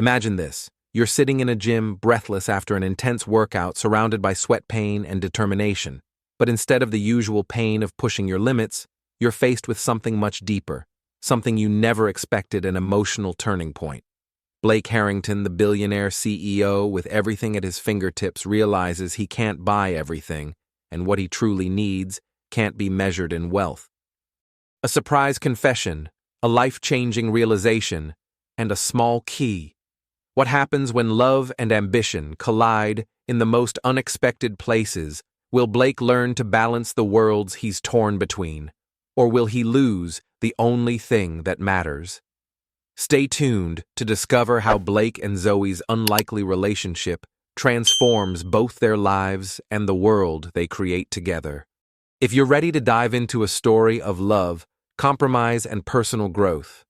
Imagine this. You're sitting in a gym, breathless after an intense workout, surrounded by sweat pain and determination. But instead of the usual pain of pushing your limits, you're faced with something much deeper, something you never expected, an emotional turning point. Blake Harrington, the billionaire CEO with everything at his fingertips, realizes he can't buy everything, and what he truly needs can't be measured in wealth. A surprise confession, a life-changing realization, and a small key. What happens when love and ambition collide in the most unexpected places? Will Blake learn to balance the worlds he's torn between? Or will he lose the only thing that matters? Stay tuned to discover how Blake and Zoe's unlikely relationship transforms both their lives and the world they create together. If you're ready to dive into a story of love, compromise, and personal growth,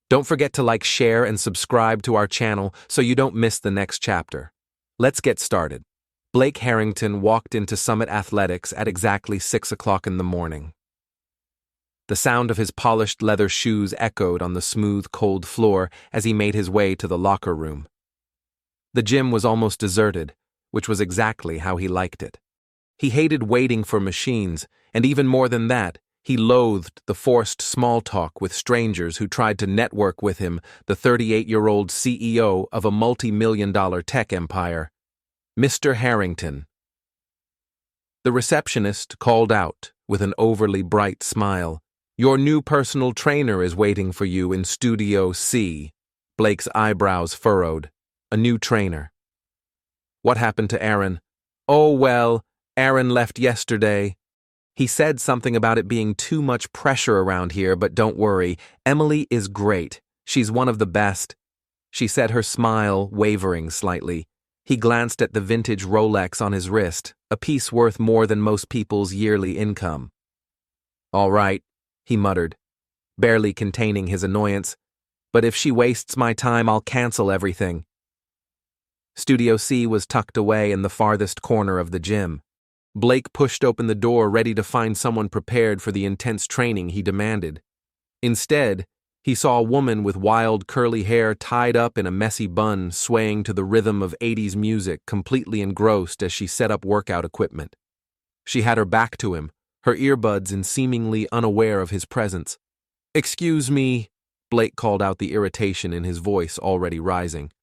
don't forget to like, share, and subscribe to our channel so you don't miss the next chapter. Let's get started. Blake Harrington walked into Summit Athletics at exactly 6 o'clock in the morning. The sound of his polished leather shoes echoed on the smooth, cold floor as he made his way to the locker room. The gym was almost deserted, which was exactly how he liked it. He hated waiting for machines, and even more than that, he loathed the forced small talk with strangers who tried to network with him, the 38-year-old CEO of a multi-million-dollar tech empire. Mr. Harrington. The receptionist called out with an overly bright smile. Your new personal trainer is waiting for you in Studio C. Blake's eyebrows furrowed. A new trainer. What happened to Aaron? Oh, well, Aaron left yesterday. He said something about it being too much pressure around here, but don't worry, Emily is great. She's one of the best. She said, her smile wavering slightly. He glanced at the vintage Rolex on his wrist, a piece worth more than most people's yearly income. All right, he muttered, barely containing his annoyance, but if she wastes my time, I'll cancel everything. Studio C was tucked away in the farthest corner of the gym. Blake pushed open the door, ready to find someone prepared for the intense training he demanded. Instead, he saw a woman with wild curly hair tied up in a messy bun swaying to the rhythm of 80s music, completely engrossed as she set up workout equipment. She had her back to him, her earbuds in, seemingly unaware of his presence. "Excuse me," Blake called out, the irritation in his voice already rising.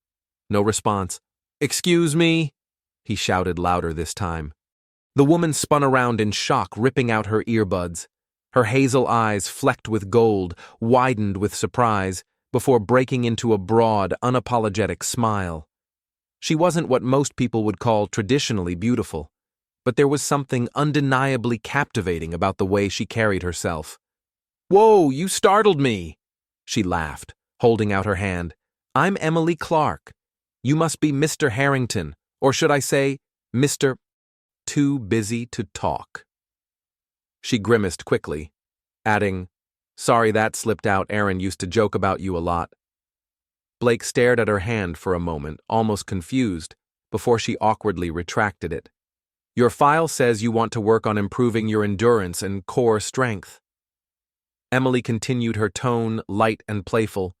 No response. "Excuse me," he shouted louder this time. The woman spun around in shock, ripping out her earbuds. Her hazel eyes, flecked with gold, widened with surprise, before breaking into a broad, unapologetic smile. She wasn't what most people would call traditionally beautiful, but there was something undeniably captivating about the way she carried herself. "Whoa, you startled me," she laughed, holding out her hand. "I'm Emily Clarke. You must be Mr. Harrington, or should I say, Mr. Too busy to talk." She grimaced quickly, adding, "Sorry, that slipped out. Aaron used to joke about you a lot." Blake stared at her hand for a moment, almost confused, before she awkwardly retracted it. "Your file says you want to work on improving your endurance and core strength." Emily continued, her tone light and playful.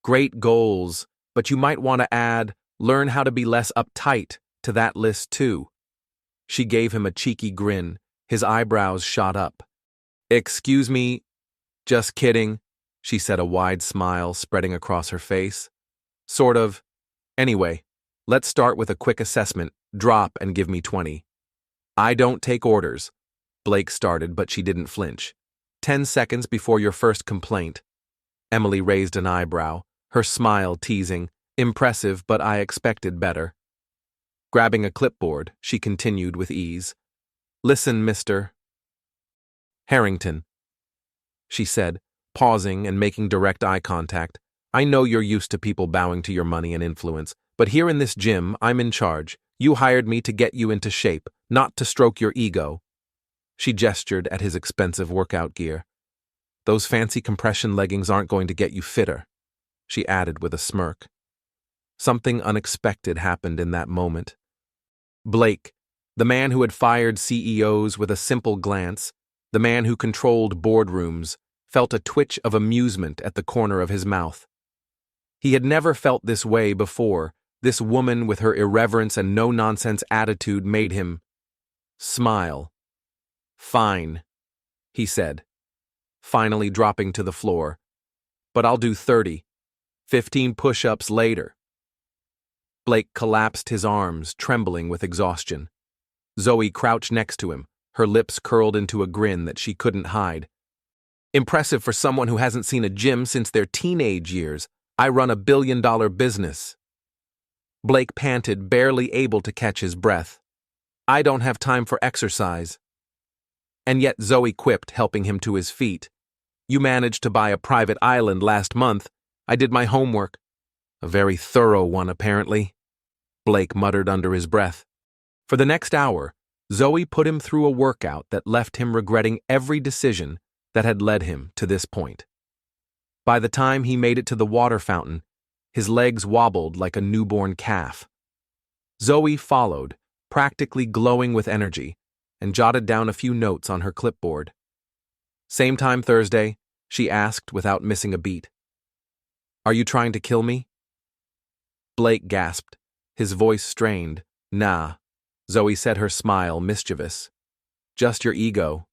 "Great goals, but you might want to add, learn how to be less uptight to that list too." She gave him a cheeky grin. His eyebrows shot up. "Excuse me, just kidding," she said, a wide smile spreading across her face. "Sort of. Anyway, let's start with a quick assessment. Drop and give me 20. "I don't take orders," Blake started, but she didn't flinch. 10 seconds before your first complaint." Emily raised an eyebrow, her smile teasing. "Impressive, but I expected better." Grabbing a clipboard, she continued with ease. "Listen, Mr. Harrington," she said, pausing and making direct eye contact. "I know you're used to people bowing to your money and influence, but here in this gym, I'm in charge. You hired me to get you into shape, not to stroke your ego." She gestured at his expensive workout gear. "Those fancy compression leggings aren't going to get you fitter," she added with a smirk. Something unexpected happened in that moment. Blake, the man who had fired CEOs with a simple glance, the man who controlled boardrooms, felt a twitch of amusement at the corner of his mouth. He had never felt this way before. This woman with her irreverence and no-nonsense attitude made him smile. "Fine," he said, finally dropping to the floor. "But I'll do 30. 15 push-ups later." Blake collapsed his arms, trembling with exhaustion. Zoe crouched next to him, her lips curled into a grin that she couldn't hide. "Impressive for someone who hasn't seen a gym since their teenage years. I run a billion-dollar business." Blake panted, barely able to catch his breath. "I don't have time for exercise." And yet Zoe quipped, helping him to his feet. "You managed to buy a private island last month. I did my homework." "A very thorough one, apparently," Blake muttered under his breath. For the next hour, Zoe put him through a workout that left him regretting every decision that had led him to this point. By the time he made it to the water fountain, his legs wobbled like a newborn calf. Zoe followed, practically glowing with energy, and jotted down a few notes on her clipboard. "Same time Thursday?" she asked without missing a beat. "Are you trying to kill me?" Blake gasped, his voice strained. "Nah," Zoe said, her smile mischievous. "Just your ego.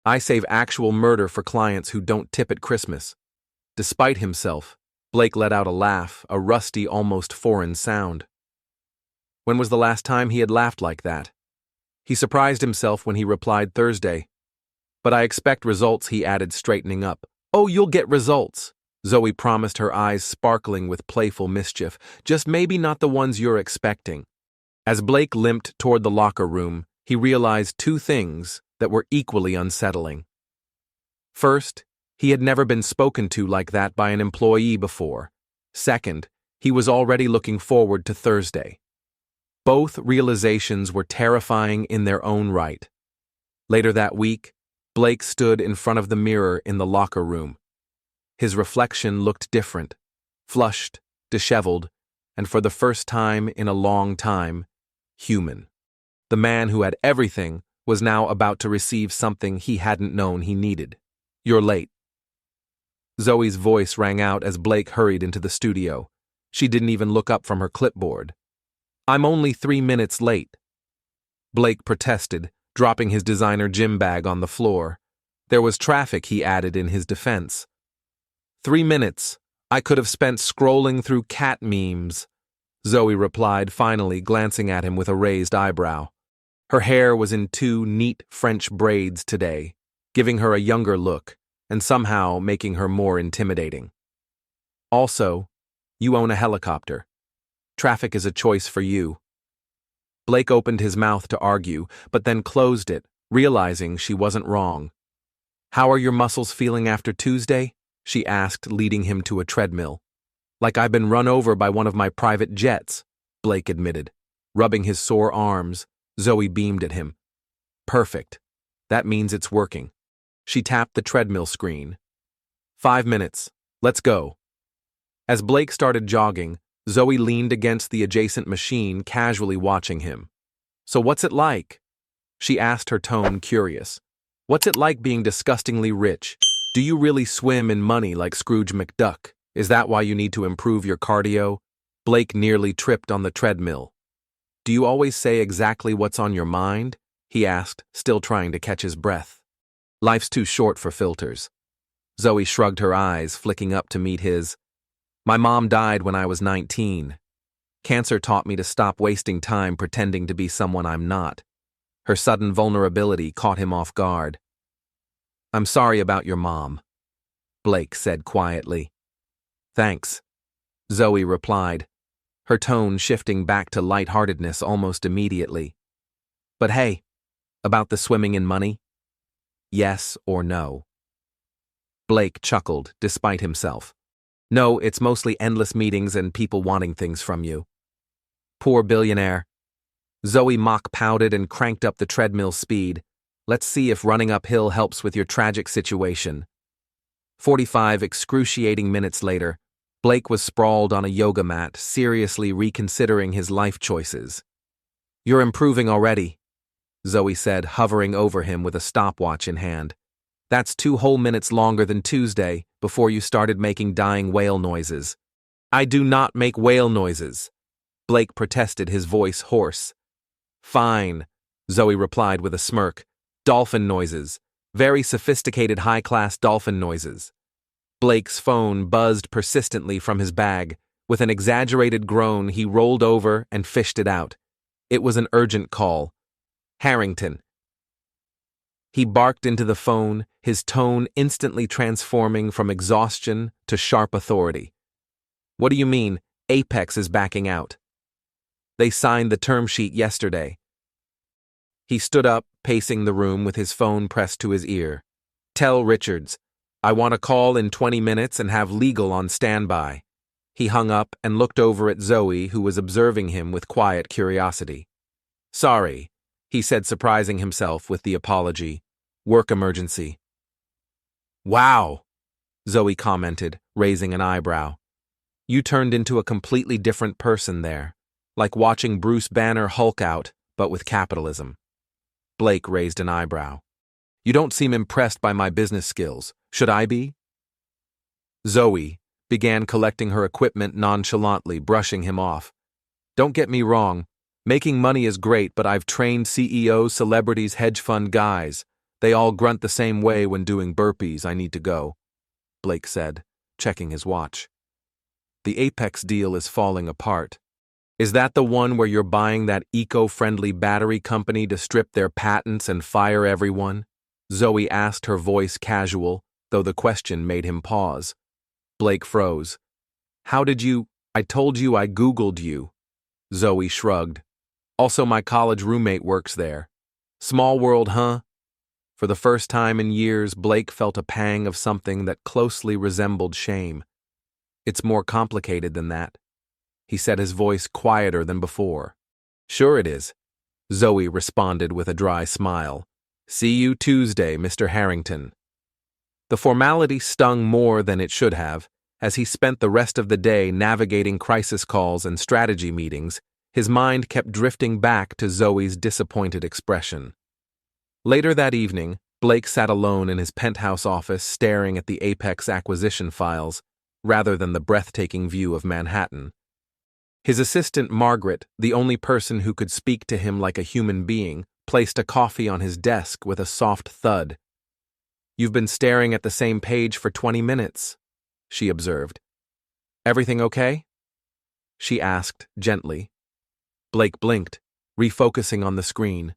I save actual murder for clients who don't tip at Christmas." Despite himself, Blake let out a laugh, a rusty, almost foreign sound. When was the last time he had laughed like that? He surprised himself when he replied Thursday. "But I expect results," he added, straightening up. "Oh, you'll get results," Zoe promised, her eyes sparkling with playful mischief. "Just maybe not the ones you're expecting." As Blake limped toward the locker room, he realized two things that were equally unsettling. First, he had never been spoken to like that by an employee before. Second, he was already looking forward to Thursday. Both realizations were terrifying in their own right. Later that week, Blake stood in front of the mirror in the locker room. His reflection looked different, flushed, disheveled, and for the first time in a long time, human. The man who had everything was now about to receive something he hadn't known he needed. "You're late." Zoe's voice rang out as Blake hurried into the studio. She didn't even look up from her clipboard. "I'm only 3 minutes late," Blake protested, dropping his designer gym bag on the floor. There was traffic, he added in his defense. 3 minutes. I could have spent scrolling through cat memes," Zoe replied, finally glancing at him with a raised eyebrow. Her hair was in 2 neat French braids today, giving her a younger look and somehow making her more intimidating. "Also, you own a helicopter. Traffic is a choice for you." Blake opened his mouth to argue, but then closed it, realizing she wasn't wrong. "How are your muscles feeling after Tuesday?" she asked, leading him to a treadmill. "Like I've been run over by one of my private jets," Blake admitted. Rubbing his sore arms, Zoe beamed at him. "Perfect. That means it's working." She tapped the treadmill screen. 5 minutes. Let's go." As Blake started jogging, Zoe leaned against the adjacent machine, casually watching him. "So what's it like?" she asked, her tone curious. "What's it like being disgustingly rich? Do you really swim in money like Scrooge McDuck? Is that why you need to improve your cardio?" Blake nearly tripped on the treadmill. "Do you always say exactly what's on your mind?" he asked, still trying to catch his breath. "Life's too short for filters." Zoe shrugged her eyes, flicking up to meet his. "My mom died when I was 19. Cancer taught me to stop wasting time pretending to be someone I'm not." Her sudden vulnerability caught him off guard. "I'm sorry about your mom," Blake said quietly. "Thanks," Zoe replied, her tone shifting back to lightheartedness almost immediately. "But hey, about the swimming in money? Yes or no?" Blake chuckled, despite himself. "No, it's mostly endless meetings and people wanting things from you." "Poor billionaire." Zoe mock pouted and cranked up the treadmill speed. "Let's see if running uphill helps with your tragic situation." 45 excruciating minutes later, Blake was sprawled on a yoga mat, seriously reconsidering his life choices. "You're improving already," Zoe said, hovering over him with a stopwatch in hand. "That's 2 whole minutes longer than Tuesday, before you started making dying whale noises." I do not make whale noises. Blake protested, his voice hoarse. Fine, Zoe replied with a smirk. Dolphin noises. Very sophisticated high-class dolphin noises. Blake's phone buzzed persistently from his bag. With an exaggerated groan, he rolled over and fished it out. It was an urgent call. Harrington. He barked into the phone, his tone instantly transforming from exhaustion to sharp authority. What do you mean, Apex is backing out? They signed the term sheet yesterday. He stood up, pacing the room with his phone pressed to his ear. Tell Richards, I want a call in 20 minutes and have legal on standby. He hung up and looked over at Zoe, who was observing him with quiet curiosity. Sorry, he said, surprising himself with the apology. Work emergency. Wow, Zoe commented, raising an eyebrow. You turned into a completely different person there, like watching Bruce Banner Hulk out, but with capitalism. Blake raised an eyebrow. You don't seem impressed by my business skills. Should I be? Zoe began collecting her equipment nonchalantly, brushing him off. Don't get me wrong. Making money is great, but I've trained CEOs, celebrities, hedge fund guys. They all grunt the same way when doing burpees. I need to go, Blake said, checking his watch. The Apex deal is falling apart. Is that the one where you're buying that eco-friendly battery company to strip their patents and fire everyone? Zoe asked, her voice casual, though the question made him pause. Blake froze. How did you? I told you I Googled you. Zoe shrugged. Also, my college roommate works there. Small world, huh? For the first time in years, Blake felt a pang of something that closely resembled shame. It's more complicated than that, he said, his voice quieter than before. Sure it is, Zoe responded with a dry smile. See you Tuesday, Mr. Harrington. The formality stung more than it should have. As he spent the rest of the day navigating crisis calls and strategy meetings, his mind kept drifting back to Zoe's disappointed expression. Later that evening, Blake sat alone in his penthouse office staring at the Apex acquisition files, rather than the breathtaking view of Manhattan. His assistant Margaret, the only person who could speak to him like a human being, placed a coffee on his desk with a soft thud. You've been staring at the same page for 20 minutes, she observed. Everything okay? She asked gently. Blake blinked, refocusing on the screen.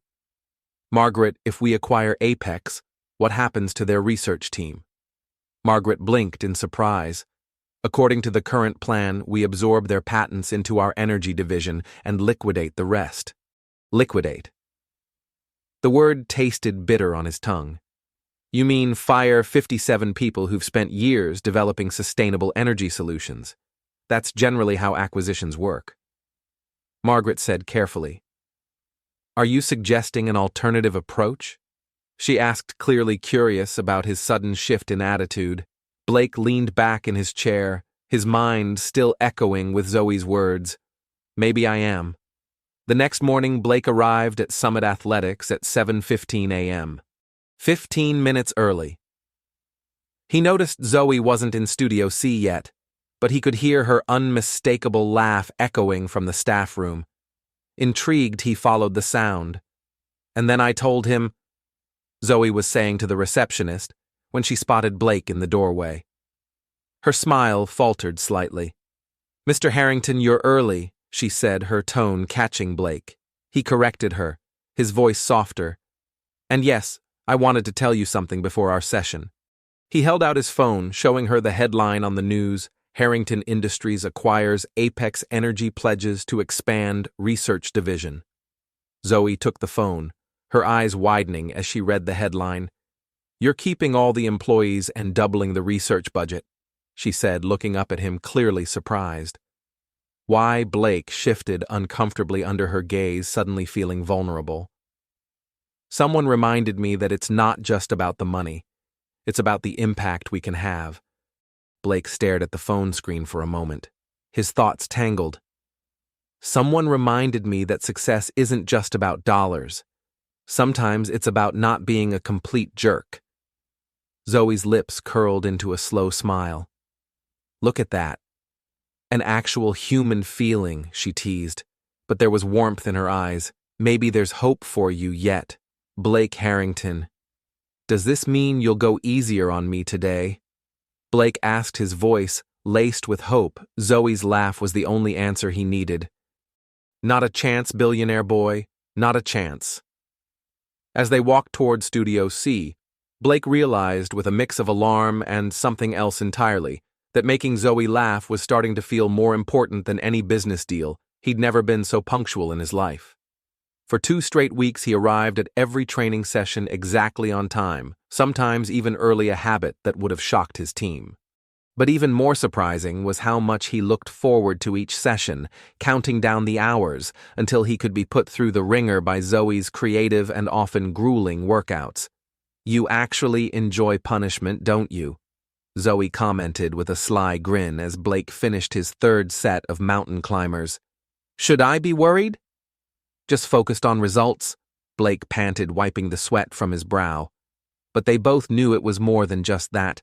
Margaret, if we acquire Apex, what happens to their research team? Margaret blinked in surprise. According to the current plan, we absorb their patents into our energy division and liquidate the rest. Liquidate. The word tasted bitter on his tongue. You mean fire 57 people who've spent years developing sustainable energy solutions. That's generally how acquisitions work. Margaret said carefully. Are you suggesting an alternative approach? She asked, clearly curious about his sudden shift in attitude. Blake leaned back in his chair, his mind still echoing with Zoe's words. Maybe I am. The next morning, Blake arrived at Summit Athletics at 7:15 a.m. 15 minutes early. He noticed Zoe wasn't in Studio C yet, but he could hear her unmistakable laugh echoing from the staff room. Intrigued, he followed the sound. And then I told him, Zoe was saying to the receptionist when she spotted Blake in the doorway. Her smile faltered slightly. Mr. Harrington, you're early, she said, her tone catching Blake. He corrected her, his voice softer. And yes, I wanted to tell you something before our session. He held out his phone, showing her the headline on the news, Harrington Industries acquires Apex Energy pledges to expand research division. Zoe took the phone, her eyes widening as she read the headline. You're keeping all the employees and doubling the research budget, she said, looking up at him, clearly surprised. Why? Blake shifted uncomfortably under her gaze, suddenly feeling vulnerable. Someone reminded me that it's not just about the money. It's about the impact we can have. Blake stared at the phone screen for a moment, his thoughts tangled. Someone reminded me that success isn't just about dollars. Sometimes it's about not being a complete jerk. Zoe's lips curled into a slow smile. Look at that. An actual human feeling, she teased. But there was warmth in her eyes. Maybe there's hope for you yet. Blake Harrington. Does this mean you'll go easier on me today? Blake asked, his voice laced with hope. Zoe's laugh was the only answer he needed. Not a chance, billionaire boy. Not a chance. As they walked toward Studio C, Blake realized, with a mix of alarm and something else entirely, that making Zoe laugh was starting to feel more important than any business deal. He'd never been so punctual in his life. For 2 straight weeks, he arrived at every training session exactly on time, sometimes even early, a habit that would have shocked his team. But even more surprising was how much he looked forward to each session, counting down the hours until he could be put through the ringer by Zoe's creative and often grueling workouts. "You actually enjoy punishment, don't you?" Zoe commented with a sly grin as Blake finished his 3rd set of mountain climbers. "Should I be worried?" "Just focused on results," Blake panted, wiping the sweat from his brow. But they both knew it was more than just that.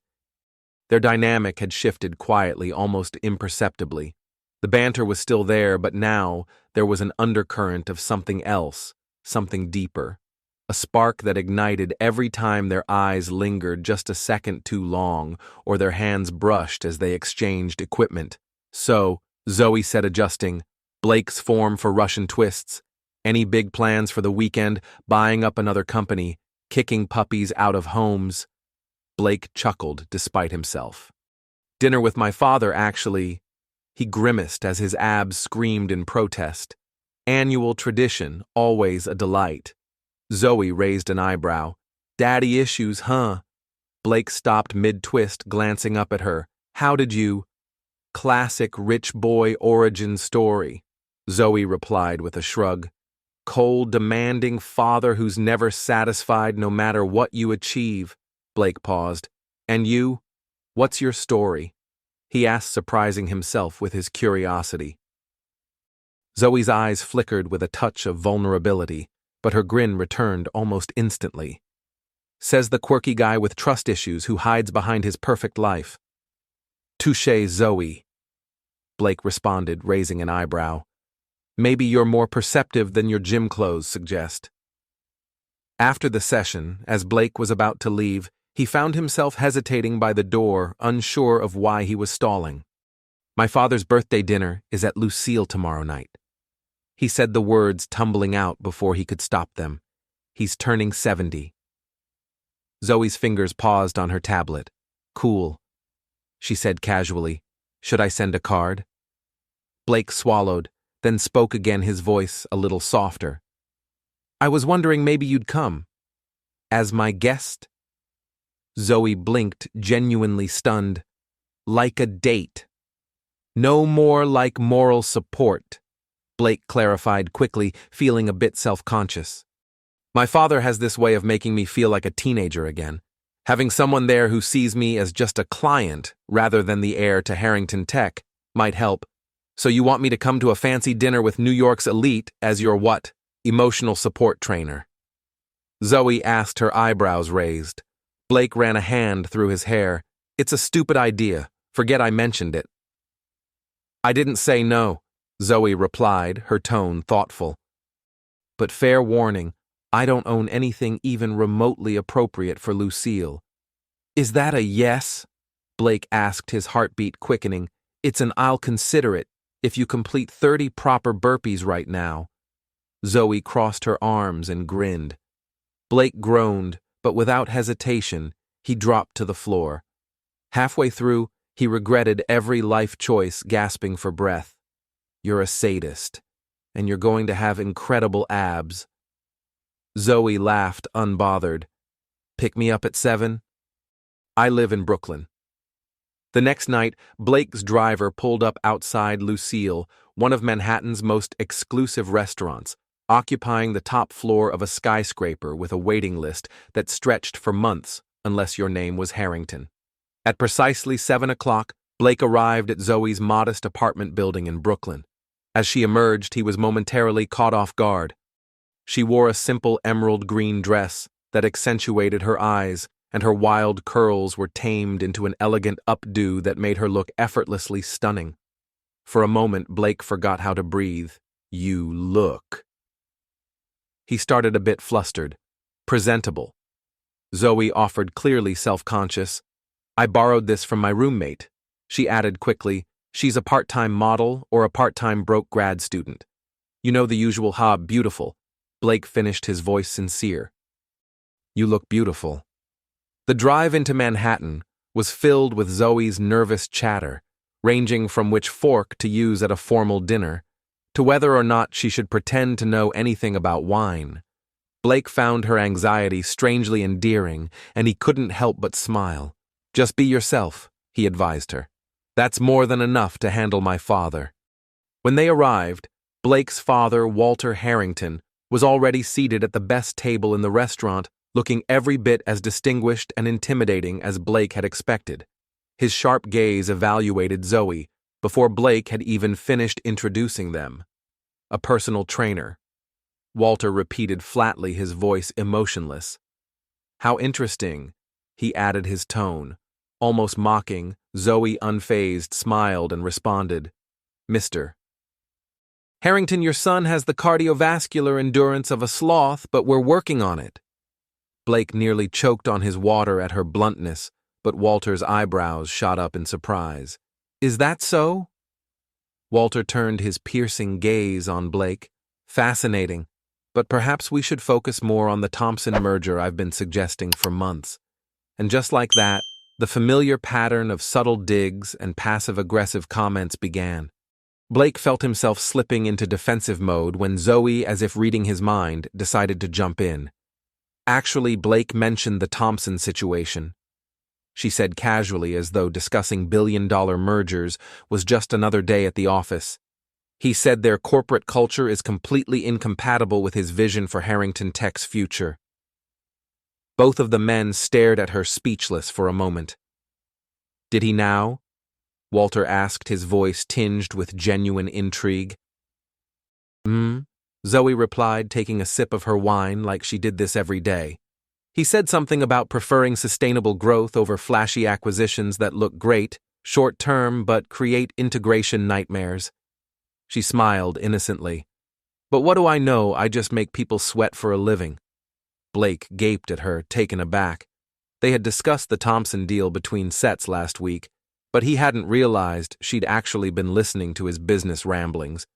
Their dynamic had shifted quietly, almost imperceptibly. The banter was still there, but now there was an undercurrent of something else, something deeper. A spark that ignited every time their eyes lingered just a second too long, or their hands brushed as they exchanged equipment. "So," Zoe said, adjusting, "Blake's form for Russian twists. Any big plans for the weekend, buying up another company, kicking puppies out of homes?" Blake chuckled despite himself. "Dinner with my father, actually." He grimaced as his abs screamed in protest. "Annual tradition, always a delight." Zoe raised an eyebrow. "Daddy issues, huh?" Blake stopped mid-twist, glancing up at her. "How did you—" "Classic rich boy origin story," Zoe replied with a shrug. "Cold, demanding father who's never satisfied no matter what you achieve." Blake paused. "And you? What's your story?" he asked, surprising himself with his curiosity. Zoe's eyes flickered with a touch of vulnerability, but her grin returned almost instantly. "Says the quirky guy with trust issues who hides behind his perfect life." "Touché, Zoe," Blake responded, raising an eyebrow. "Maybe you're more perceptive than your gym clothes suggest." After the session, as Blake was about to leave, he found himself hesitating by the door, unsure of why he was stalling. "My father's birthday dinner is at Lucille tomorrow night." He said the words tumbling out before he could stop them. "He's turning 70. Zoe's fingers paused on her tablet. "Cool," she said casually. "Should I send a card?" Blake swallowed, then spoke again, his voice a little softer. "I was wondering maybe you'd come. As my guest?" Zoe blinked, genuinely stunned. "Like a date. No more like moral support," Blake clarified quickly, feeling a bit self-conscious. "My father has this way of making me feel like a teenager again. Having someone there who sees me as just a client rather than the heir to Harrington Tech might help. So you want me to come to a fancy dinner with New York's elite as your what? Emotional support trainer?" Zoe asked, her eyebrows raised. Blake ran a hand through his hair. "It's a stupid idea. Forget I mentioned it." "I didn't say no," Zoe replied, her tone thoughtful. "But fair warning, I don't own anything even remotely appropriate for Lucille." "Is that a yes?" Blake asked, his heartbeat quickening. "It's an I'll consider it if you complete 30 proper burpees right now." Zoe crossed her arms and grinned. Blake groaned, but without hesitation, he dropped to the floor. Halfway through, he regretted every life choice, gasping for breath. "You're a sadist, and you're going to have incredible abs." Zoe laughed, unbothered. "Pick me up at 7? I live in Brooklyn." The next night, Blake's driver pulled up outside Lucille, one of Manhattan's most exclusive restaurants, occupying the top floor of a skyscraper with a waiting list that stretched for months unless your name was Harrington. At precisely 7 o'clock, Blake arrived at Zoe's modest apartment building in Brooklyn. As she emerged, he was momentarily caught off guard. She wore a simple emerald green dress that accentuated her eyes, and her wild curls were tamed into an elegant updo that made her look effortlessly stunning. For a moment, Blake forgot how to breathe. You look. He started a bit flustered. Presentable. Zoe offered, clearly self-conscious. I borrowed this from my roommate. She added quickly, she's a part-time model or a part-time broke grad student. You know the usual beautiful. Blake finished, his voice sincere. You look beautiful. The drive into Manhattan was filled with Zoe's nervous chatter, ranging from which fork to use at a formal dinner, to whether or not she should pretend to know anything about wine. Blake found her anxiety strangely endearing, and he couldn't help but smile. Just be yourself, he advised her. That's more than enough to handle my father. When they arrived, Blake's father, Walter Harrington, was already seated at the best table in the restaurant, looking every bit as distinguished and intimidating as Blake had expected. His sharp gaze evaluated Zoe before Blake had even finished introducing them. A personal trainer. Walter repeated flatly, his voice emotionless. How interesting, he added, his tone. Almost mocking, Zoe, unfazed, smiled and responded, Mr. Harrington, your son has the cardiovascular endurance of a sloth, but we're working on it. Blake nearly choked on his water at her bluntness, but Walter's eyebrows shot up in surprise. Is that so? Walter turned his piercing gaze on Blake. Fascinating, but perhaps we should focus more on the Thompson merger I've been suggesting for months. And just like that, the familiar pattern of subtle digs and passive-aggressive comments began. Blake felt himself slipping into defensive mode when Zoe, as if reading his mind, decided to jump in. Actually, Blake mentioned the Thompson situation, she said casually, as though discussing billion-dollar mergers was just another day at the office. He said their corporate culture is completely incompatible with his vision for Harrington Tech's future. Both of the men stared at her, speechless, for a moment. Did he now? Walter asked, his voice tinged with genuine intrigue. Zoe replied, taking a sip of her wine like she did this every day. He said something about preferring sustainable growth over flashy acquisitions that look great, short-term, but create integration nightmares. She smiled innocently. But what do I know? I just make people sweat for a living. Blake gaped at her, taken aback. They had discussed the Thompson deal between sets last week, but he hadn't realized she'd actually been listening to his business ramblings.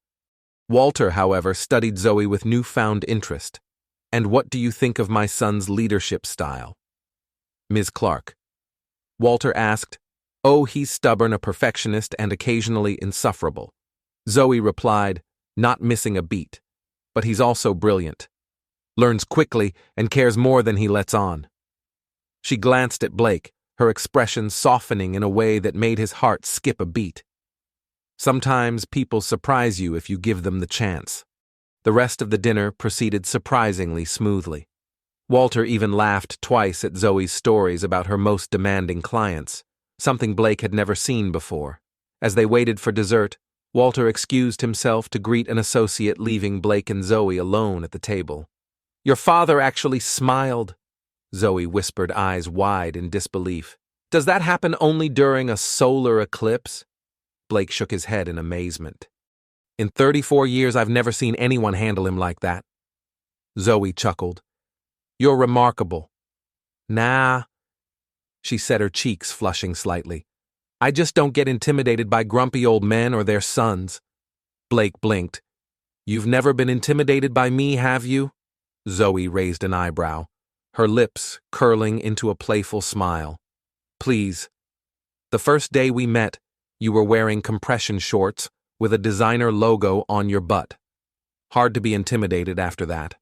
Walter, however, studied Zoe with newfound interest. And what do you think of my son's leadership style? Ms. Clarke. Walter asked. Oh, he's stubborn, a perfectionist, and occasionally insufferable. Zoe replied, not missing a beat. But he's also brilliant. Learns quickly and cares more than he lets on. She glanced at Blake, her expression softening in a way that made his heart skip a beat. Sometimes people surprise you if you give them the chance. The rest of the dinner proceeded surprisingly smoothly. Walter even laughed twice at Zoe's stories about her most demanding clients, something Blake had never seen before. As they waited for dessert, Walter excused himself to greet an associate, leaving Blake and Zoe alone at the table. Your father actually smiled, Zoe whispered, eyes wide in disbelief. Does that happen only during a solar eclipse? Blake shook his head in amazement. In 34 years, I've never seen anyone handle him like that. Zoe chuckled. You're remarkable. Nah, she said, her cheeks flushing slightly. I just don't get intimidated by grumpy old men or their sons. Blake blinked. You've never been intimidated by me, have you? Zoe raised an eyebrow, her lips curling into a playful smile. Please. The first day we met, you were wearing compression shorts with a designer logo on your butt. Hard to be intimidated after that.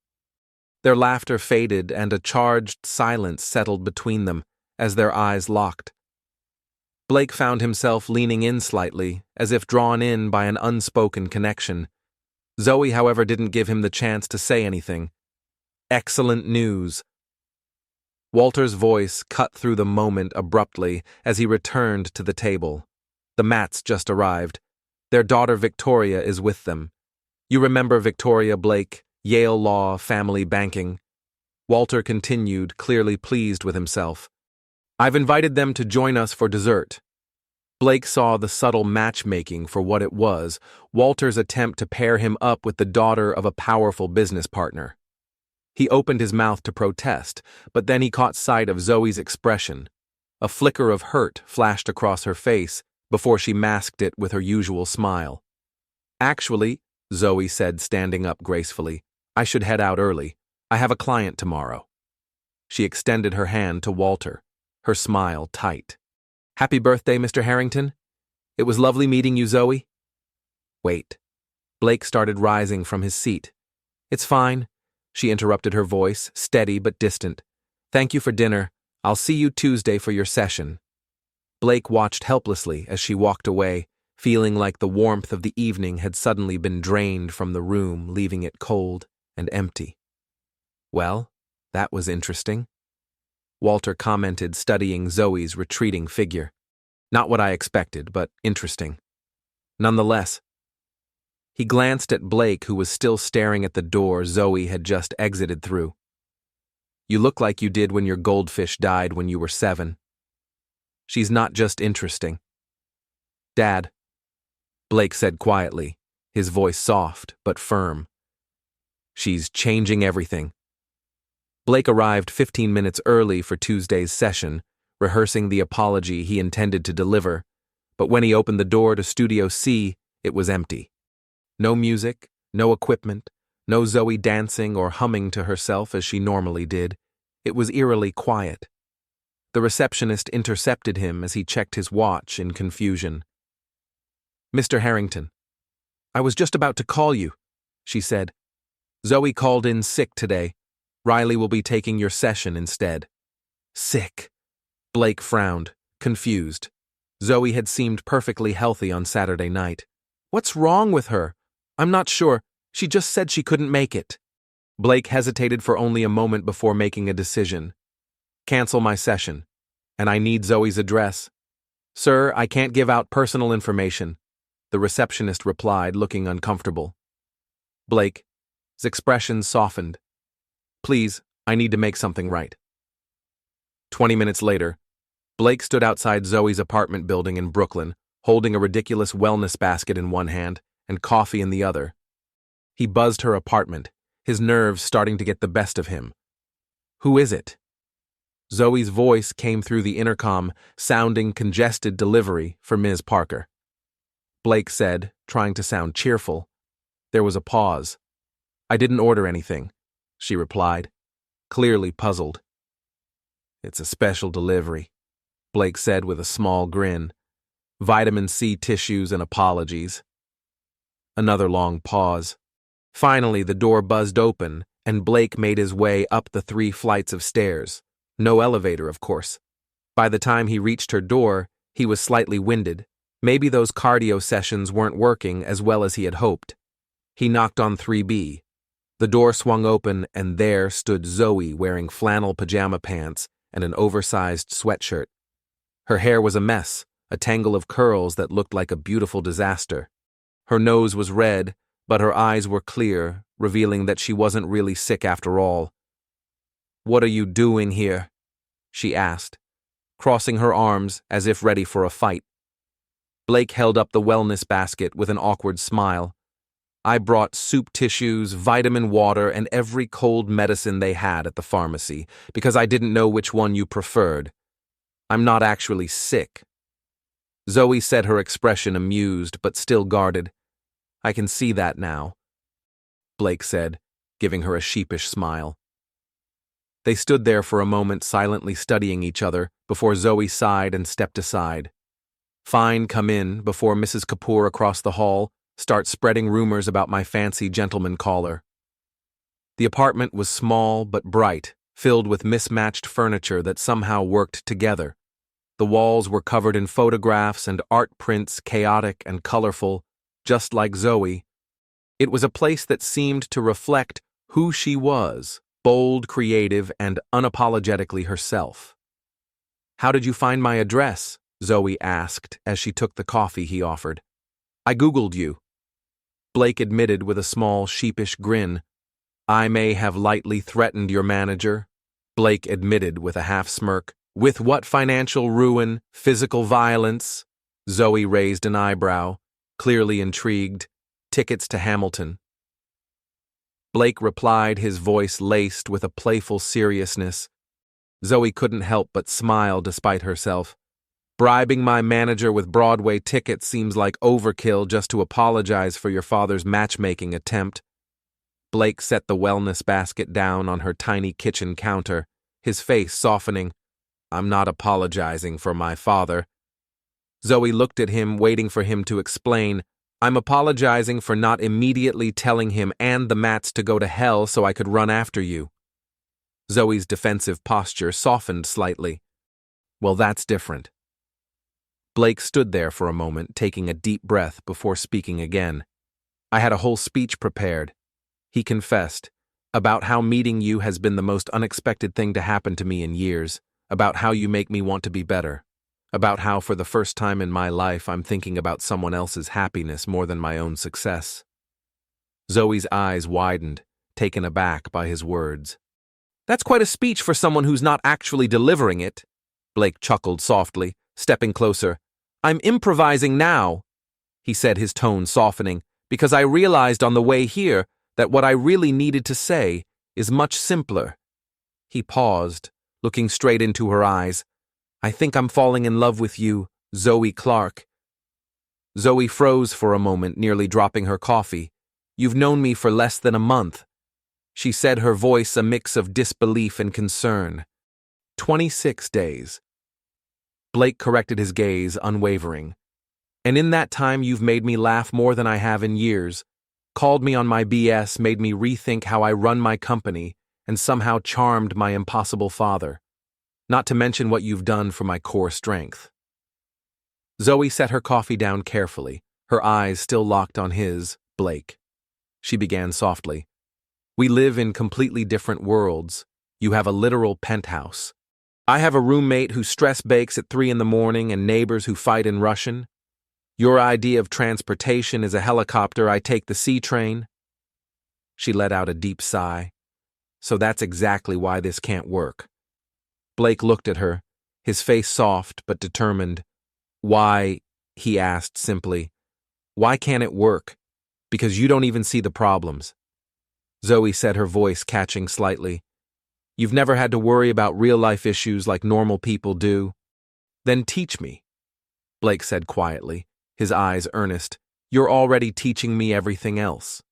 Their laughter faded and a charged silence settled between them as their eyes locked. Blake found himself leaning in slightly, as if drawn in by an unspoken connection. Zoe, however, didn't give him the chance to say anything. Excellent news. Walter's voice cut through the moment abruptly as he returned to the table. The Matts just arrived. Their daughter Victoria is with them. You remember Victoria, Blake, Yale Law, family banking. Walter continued, clearly pleased with himself. I've invited them to join us for dessert. Blake saw the subtle matchmaking for what it was, Walter's attempt to pair him up with the daughter of a powerful business partner. He opened his mouth to protest, but then he caught sight of Zoe's expression. A flicker of hurt flashed across her face before she masked it with her usual smile. "Actually," Zoe said, standing up gracefully, "I should head out early. I have a client tomorrow." She extended her hand to Walter, her smile tight. "Happy birthday, Mr. Harrington. It was lovely meeting you, Zoe." "Wait." Blake started rising from his seat. "It's fine," she interrupted, her voice steady but distant. "Thank you for dinner. I'll see you Tuesday for your session." Blake watched helplessly as she walked away, feeling like the warmth of the evening had suddenly been drained from the room, leaving it cold and empty. "Well, that was interesting," Walter commented, studying Zoe's retreating figure. "Not what I expected, but interesting. Nonetheless." He glanced at Blake, who was still staring at the door Zoe had just exited through. "You look like you did when your goldfish died when you were 7. She's not just interesting." "Dad," Blake said quietly, his voice soft but firm. "She's changing everything." Blake arrived 15 minutes early for Tuesday's session, rehearsing the apology he intended to deliver, but when he opened the door to Studio C, it was empty. No music, no equipment, no Zoe dancing or humming to herself as she normally did. It was eerily quiet. The receptionist intercepted him as he checked his watch in confusion. "Mr. Harrington, I was just about to call you," she said. "Zoe called in sick today. Riley will be taking your session instead." "Sick?" Blake frowned, confused. Zoe had seemed perfectly healthy on Saturday night. "What's wrong with her? I'm not sure. She just said she couldn't make it." Blake hesitated for only a moment before making a decision. "Cancel my session. And I need Zoe's address." "Sir, I can't give out personal information," the receptionist replied, looking uncomfortable. Blake's expression softened. "Please, I need to make something right." 20 minutes later, Blake stood outside Zoe's apartment building in Brooklyn, holding a ridiculous wellness basket in one hand and coffee in the other. He buzzed her apartment, his nerves starting to get the best of him. "Who is it?" Zoe's voice came through the intercom, sounding congested delivery for Ms. Parker. Blake said, trying to sound cheerful. There was a pause. "I didn't order anything," she replied, clearly puzzled. "It's a special delivery," Blake said with a small grin. "Vitamin C tissues and apologies." Another long pause. Finally, the door buzzed open, and Blake made his way up the 3 flights of stairs. No elevator, of course. By the time he reached her door, he was slightly winded. Maybe those cardio sessions weren't working as well as he had hoped. He knocked on 3B. The door swung open, and there stood Zoe wearing flannel pajama pants and an oversized sweatshirt. Her hair was a mess, a tangle of curls that looked like a beautiful disaster. Her nose was red, but her eyes were clear, revealing that she wasn't really sick after all. "What are you doing here?" she asked, crossing her arms as if ready for a fight. Blake held up the wellness basket with an awkward smile. "I brought soup tissues, vitamin water, and every cold medicine they had at the pharmacy, because I didn't know which one you preferred. I'm not actually sick." Zoe said, her expression amused but still guarded. "I can see that now," Blake said, giving her a sheepish smile. They stood there for a moment, silently studying each other, before Zoe sighed and stepped aside. "Fine, come in, before Mrs. Kapoor across the hall starts spreading rumors about my fancy gentleman caller." The apartment was small but bright, filled with mismatched furniture that somehow worked together. The walls were covered in photographs and art prints, chaotic and colorful, just like Zoe. It was a place that seemed to reflect who she was, bold, creative, and unapologetically herself. "How did you find my address?" Zoe asked as she took the coffee he offered. "I Googled you." Blake admitted with a small, sheepish grin. "I may have lightly threatened your manager," Blake admitted with a half-smirk. "With what financial ruin, physical violence?" Zoe raised an eyebrow, clearly intrigued. Tickets to Hamilton. Blake replied, his voice laced with a playful seriousness. Zoe couldn't help but smile despite herself. Bribing my manager with Broadway tickets seems like overkill just to apologize for your father's matchmaking attempt. Blake set the wellness basket down on her tiny kitchen counter, his face softening. I'm not apologizing for my father. Zoe looked at him, waiting for him to explain. I'm apologizing for not immediately telling him and the Matts to go to hell so I could run after you. Zoe's defensive posture softened slightly. Well, that's different. Blake stood there for a moment, taking a deep breath before speaking again. I had a whole speech prepared. He confessed, about how meeting you has been the most unexpected thing to happen to me in years, about how you make me want to be better, about how for the first time in my life I'm thinking about someone else's happiness more than my own success. Zoe's eyes widened, taken aback by his words. That's quite a speech for someone who's not actually delivering it. Blake chuckled softly, stepping closer. I'm improvising now, he said, his tone softening, because I realized on the way here that what I really needed to say is much simpler. He paused, looking straight into her eyes. I think I'm falling in love with you, Zoe Clarke. Zoe froze for a moment, nearly dropping her coffee. You've known me for less than a month, she said, her voice a mix of disbelief and concern. 26 days. Blake corrected his gaze, unwavering. And in that time you've made me laugh more than I have in years, called me on my BS, made me rethink how I run my company, and somehow charmed my impossible father. Not to mention what you've done for my core strength. Zoe set her coffee down carefully, her eyes still locked on his, Blake. She began softly. We live in completely different worlds. You have a literal penthouse. I have a roommate who stress bakes at 3 a.m. and neighbors who fight in Russian. Your idea of transportation is a helicopter, I take the sea train. She let out a deep sigh. So that's exactly why this can't work. Blake looked at her, his face soft but determined. Why, he asked simply. Why can't it work? Because you don't even see the problems. Zoe said, her voice catching slightly. You've never had to worry about real-life issues like normal people do. Then teach me, Blake said quietly, his eyes earnest. You're already teaching me everything else.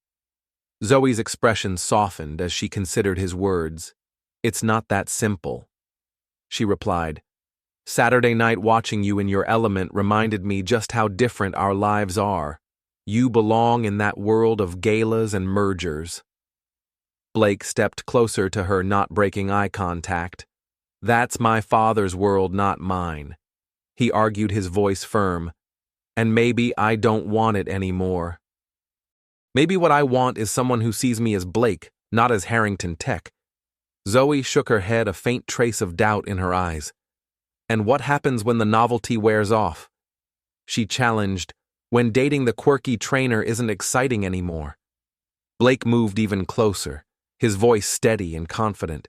Zoe's expression softened as she considered his words. It's not that simple, she replied. Saturday night watching you in your element reminded me just how different our lives are. You belong in that world of galas and mergers. Blake stepped closer to her, not breaking eye contact. That's my father's world, not mine. He argued, his voice firm. And maybe I don't want it anymore. Maybe what I want is someone who sees me as Blake, not as Harrington Tech. Zoe shook her head, a faint trace of doubt in her eyes. And what happens when the novelty wears off? She challenged, when dating the quirky trainer isn't exciting anymore. Blake moved even closer, his voice steady and confident.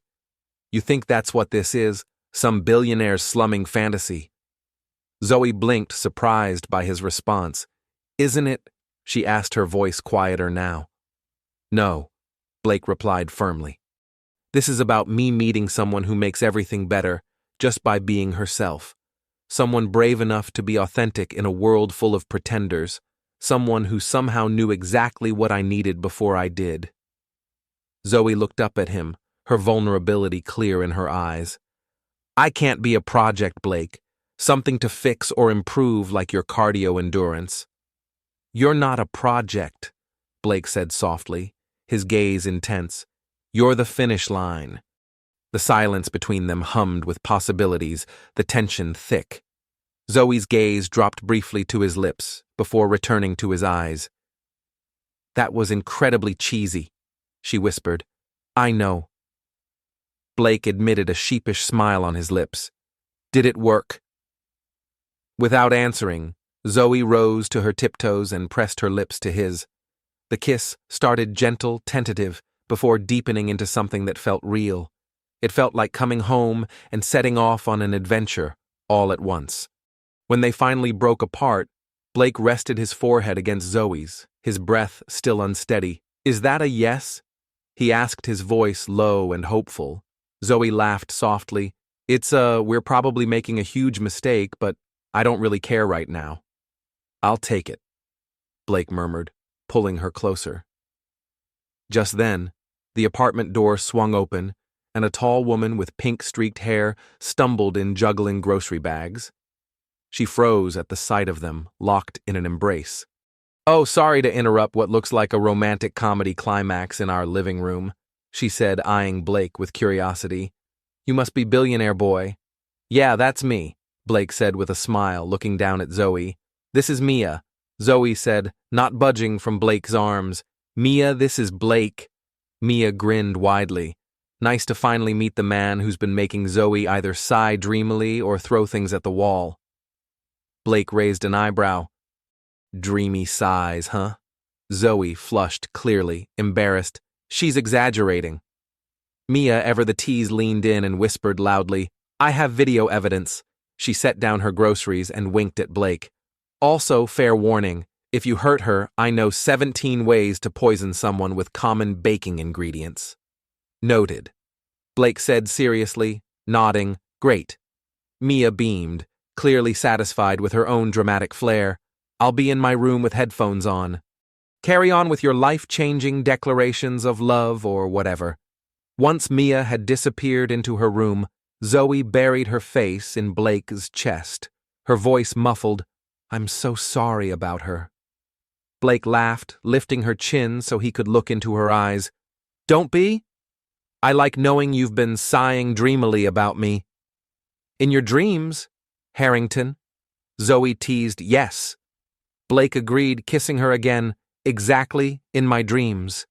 You think that's what this is? Some billionaire's slumming fantasy? Zoe blinked, surprised by his response. Isn't it? She asked, her voice quieter now. No, Blake replied firmly. This is about me meeting someone who makes everything better just by being herself. Someone brave enough to be authentic in a world full of pretenders. Someone who somehow knew exactly what I needed before I did. Zoe looked up at him, her vulnerability clear in her eyes. I can't be a project, Blake. Something to fix or improve like your cardio endurance. You're not a project, Blake said softly, his gaze intense. You're the finish line. The silence between them hummed with possibilities, the tension thick. Zoe's gaze dropped briefly to his lips before returning to his eyes. That was incredibly cheesy, she whispered. I know. Blake admitted, a sheepish smile on his lips. Did it work? Without answering, Zoe rose to her tiptoes and pressed her lips to his. The kiss started gentle, tentative, before deepening into something that felt real. It felt like coming home and setting off on an adventure, all at once. When they finally broke apart, Blake rested his forehead against Zoe's, his breath still unsteady. "Is that a yes?" he asked, his voice low and hopeful. Zoe laughed softly. We're probably making a huge mistake, but I don't really care right now." "I'll take it," Blake murmured, pulling her closer. Just then, the apartment door swung open, and a tall woman with pink-streaked hair stumbled in, juggling grocery bags. She froze at the sight of them, locked in an embrace. "Oh, sorry to interrupt what looks like a romantic comedy climax in our living room," she said, eyeing Blake with curiosity. "You must be Billionaire boy." "Yeah, that's me," Blake said with a smile, looking down at Zoe. "This is Mia," Zoe said, not budging from Blake's arms. "Mia, this is Blake." Mia grinned widely. Nice to finally meet the man who's been making Zoe either sigh dreamily or throw things at the wall. Blake raised an eyebrow. "Dreamy sighs, huh?" Zoe flushed clearly, embarrassed. "She's exaggerating." Mia, ever the tease, leaned in and whispered loudly, "I have video evidence." She set down her groceries and winked at Blake. "Also, fair warning, if you hurt her, I know 17 ways to poison someone with common baking ingredients." "Noted," Blake said seriously, nodding. "Great." Mia beamed, clearly satisfied with her own dramatic flair. "I'll be in my room with headphones on. Carry on with your life-changing declarations of love or whatever." Once Mia had disappeared into her room, Zoe buried her face in Blake's chest, her voice muffled. "I'm so sorry about her." Blake laughed, lifting her chin so he could look into her eyes. "Don't be. I like knowing you've been sighing dreamily about me." "In your dreams, Harrington?" Zoe teased. "Yes." Blake agreed, kissing her again. "Exactly, in my dreams."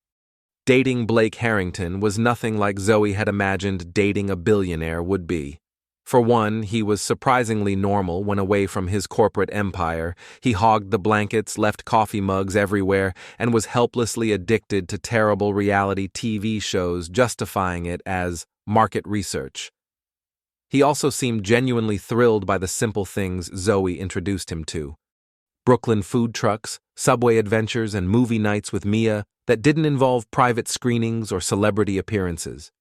Dating Blake Harrington was nothing like Zoe had imagined dating a billionaire would be. For one, he was surprisingly normal when away from his corporate empire. He hogged the blankets, left coffee mugs everywhere, and was helplessly addicted to terrible reality TV shows, justifying it as market research. He also seemed genuinely thrilled by the simple things Zoe introduced him to. Brooklyn food trucks, subway adventures, and movie nights with Mia that didn't involve private screenings or celebrity appearances.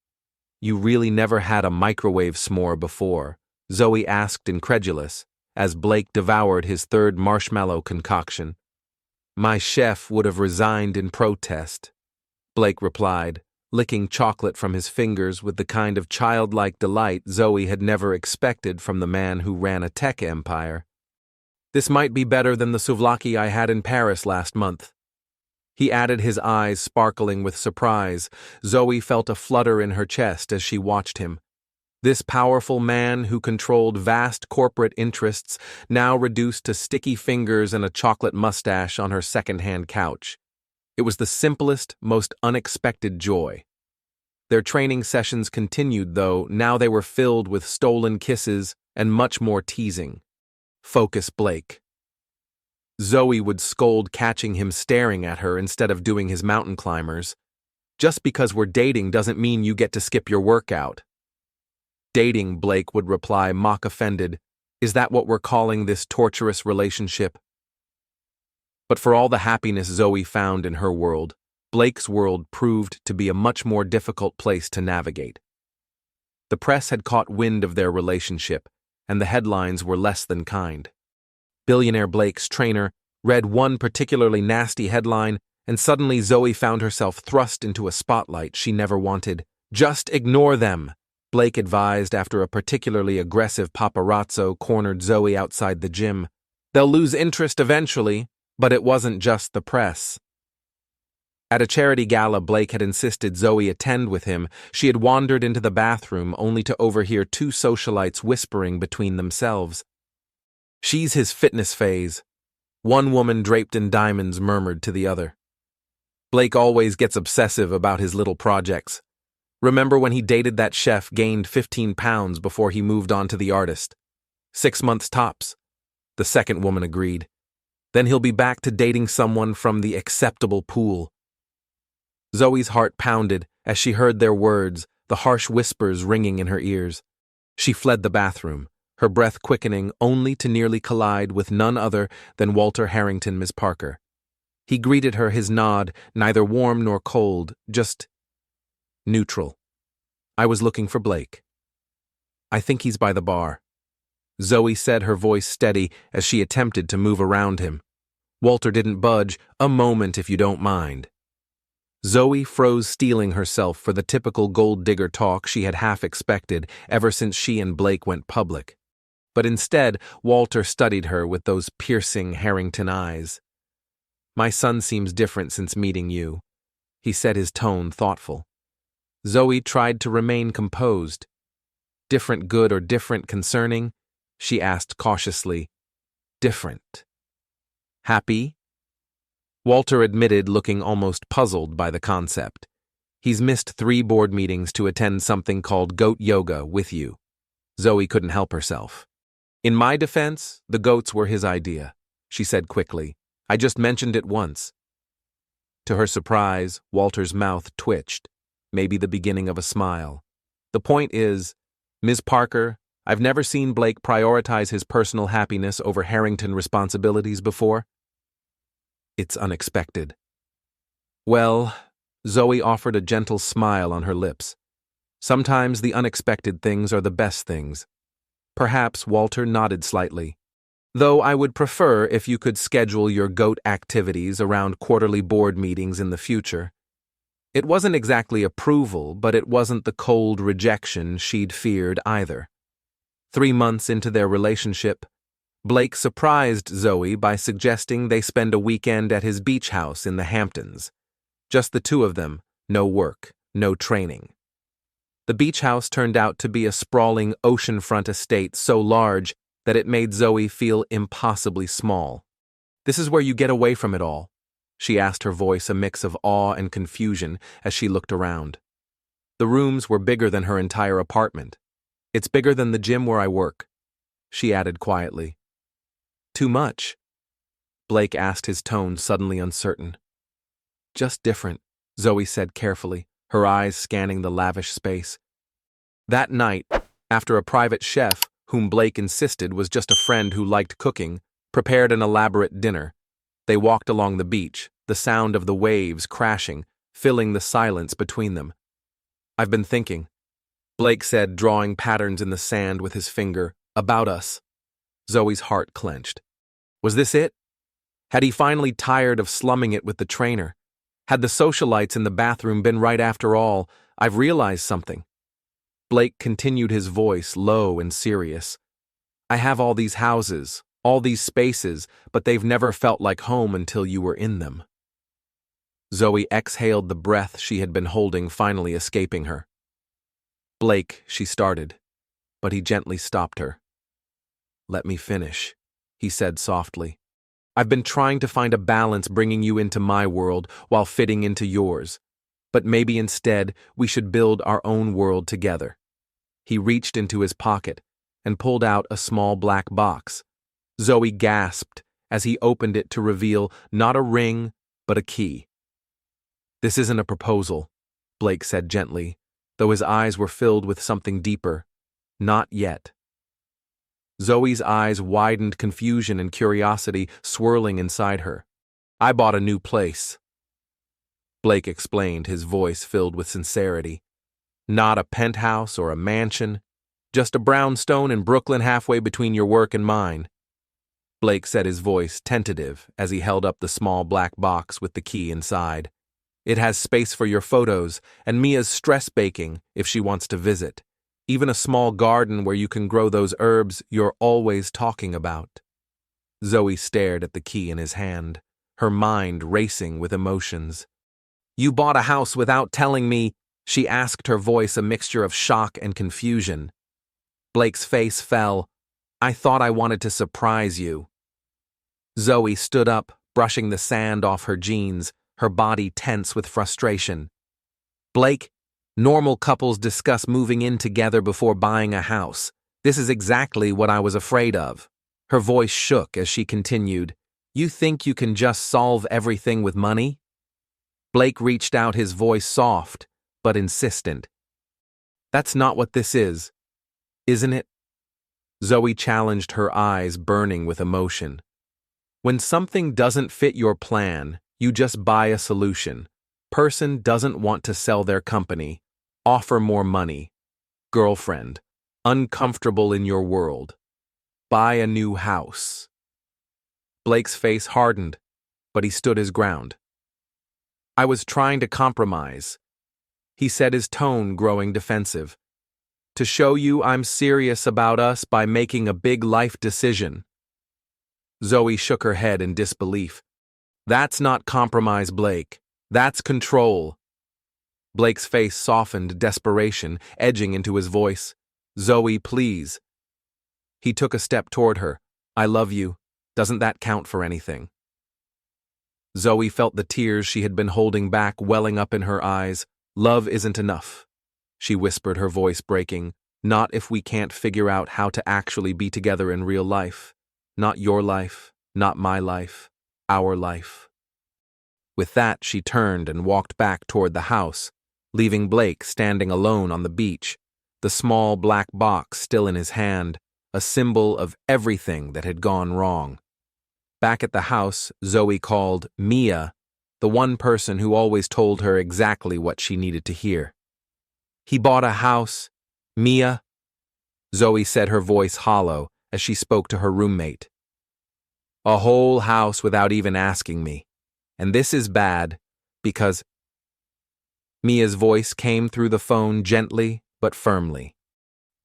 "You really never had a microwave s'more before?" Zoe asked, incredulous, as Blake devoured his third marshmallow concoction. "My chef would have resigned in protest," Blake replied, licking chocolate from his fingers with the kind of childlike delight Zoe had never expected from the man who ran a tech empire. "This might be better than the souvlaki I had in Paris last month." He added, his eyes sparkling with surprise. Zoe felt a flutter in her chest as she watched him. This powerful man who controlled vast corporate interests, now reduced to sticky fingers and a chocolate mustache on her second-hand couch. It was the simplest, most unexpected joy. Their training sessions continued, though. Now they were filled with stolen kisses and much more teasing. "Focus, Blake." Zoe would scold, catching him staring at her instead of doing his mountain climbers. "Just because we're dating doesn't mean you get to skip your workout." "Dating," Blake would reply, mock offended. "Is that what we're calling this torturous relationship?" But for all the happiness Zoe found in her world, Blake's world proved to be a much more difficult place to navigate. The press had caught wind of their relationship, and the headlines were less than kind. Billionaire Blake's trainer read one particularly nasty headline, and suddenly Zoe found herself thrust into a spotlight she never wanted. "Just ignore them," Blake advised after a particularly aggressive paparazzo cornered Zoe outside the gym. "They'll lose interest eventually," but it wasn't just the press. At a charity gala Blake had insisted Zoe attend with him, she had wandered into the bathroom only to overhear two socialites whispering between themselves. "She's his fitness phase," one woman draped in diamonds murmured to the other. "Blake always gets obsessive about his little projects. Remember when he dated that chef, gained 15 pounds before he moved on to the artist? 6 months tops," the second woman agreed. "Then he'll be back to dating someone from the acceptable pool." Zoe's heart pounded as she heard their words, the harsh whispers ringing in her ears. She fled the bathroom, her breath quickening only to nearly collide with none other than Walter Harrington, Miss Parker. He greeted her, his nod, neither warm nor cold, just neutral. I was looking for Blake. I think he's by the bar. Zoe said, her voice steady as she attempted to move around him. Walter didn't budge. A moment, if you don't mind. Zoe froze, steeling herself for the typical gold digger talk she had half expected ever since she and Blake went public. But instead, Walter studied her with those piercing Harrington eyes. My son seems different since meeting you, he said, his tone thoughtful. Zoe tried to remain composed. Different good or different concerning? She asked cautiously. Different. Happy? Walter admitted, looking almost puzzled by the concept. He's missed 3 board meetings to attend something called goat yoga with you. Zoe couldn't help herself. In my defense, the goats were his idea, she said quickly. I just mentioned it once. To her surprise, Walter's mouth twitched, maybe the beginning of a smile. The point is, Ms. Parker, I've never seen Blake prioritize his personal happiness over Harrington responsibilities before. It's unexpected. Well, Zoe offered a gentle smile on her lips. Sometimes the unexpected things are the best things. Perhaps Walter nodded slightly. Though I would prefer if you could schedule your goat activities around quarterly board meetings in the future. It wasn't exactly approval, but it wasn't the cold rejection she'd feared either. 3 months into their relationship, Blake surprised Zoe by suggesting they spend a weekend at his beach house in the Hamptons. Just the 2 of them, no work, no training. The beach house turned out to be a sprawling oceanfront estate so large that it made Zoe feel impossibly small. This is where you get away from it all, she asked, her voice a mix of awe and confusion as she looked around. The rooms were bigger than her entire apartment. It's bigger than the gym where I work, she added quietly. Too much? Blake asked, his tone suddenly uncertain. Just different, Zoe said carefully, her eyes scanning the lavish space. That night, after a private chef, whom Blake insisted was just a friend who liked cooking, prepared an elaborate dinner, they walked along the beach, the sound of the waves crashing, filling the silence between them. I've been thinking, Blake said, drawing patterns in the sand with his finger, about us. Zoe's heart clenched. Was this it? Had he finally tired of slumming it with the trainer? Had the socialites in the bathroom been right after all? I've realized something. Blake continued, his voice low and serious. I have all these houses, all these spaces, but they've never felt like home until you were in them. Zoe exhaled, the breath she had been holding finally escaping her. Blake, she started, but he gently stopped her. Let me finish, he said softly. I've been trying to find a balance, bringing you into my world while fitting into yours. But maybe instead we should build our own world together. He reached into his pocket and pulled out a small black box. Zoe gasped as he opened it to reveal not a ring, but a key. This isn't a proposal, Blake said gently, though his eyes were filled with something deeper. Not yet. Zoe's eyes widened, confusion and curiosity swirling inside her. I bought a new place, Blake explained, his voice filled with sincerity. Not a penthouse or a mansion, just a brownstone in Brooklyn halfway between your work and mine. Blake said, his voice tentative as he held up the small black box with the key inside. It has space for your photos and Mia's stress baking if she wants to visit. Even a small garden where you can grow those herbs you're always talking about. Zoe stared at the key in his hand, her mind racing with emotions. You bought a house without telling me, she asked, her voice a mixture of shock and confusion. Blake's face fell. I thought I wanted to surprise you. Zoe stood up, brushing the sand off her jeans, her body tense with frustration. Blake, normal couples discuss moving in together before buying a house. This is exactly what I was afraid of. Her voice shook as she continued. You think you can just solve everything with money? Blake reached out, his voice soft, but insistent. That's not what this is, isn't it? Zoe challenged, her eyes burning with emotion. When something doesn't fit your plan, you just buy a solution. Person doesn't want to sell their company. Offer more money. Girlfriend. Uncomfortable in your world. Buy a new house. Blake's face hardened, but he stood his ground. I was trying to compromise, he said, his tone growing defensive. To show you I'm serious about us by making a big life decision. Zoe shook her head in disbelief. That's not compromise, Blake. That's control. Blake's face softened, desperation edging into his voice. Zoe, please. He took a step toward her. I love you. Doesn't that count for anything? Zoe felt the tears she had been holding back welling up in her eyes. Love isn't enough, she whispered, her voice breaking. Not if we can't figure out how to actually be together in real life. Not your life, not my life, our life. With that, she turned and walked back toward the house, leaving Blake standing alone on the beach, the small black box still in his hand, a symbol of everything that had gone wrong. Back at the house, Zoe called Mia, the one person who always told her exactly what she needed to hear. He bought a house, Mia, Zoe said, her voice hollow as she spoke to her roommate. A whole house without even asking me. And this is bad, because... Mia's voice came through the phone gently but firmly.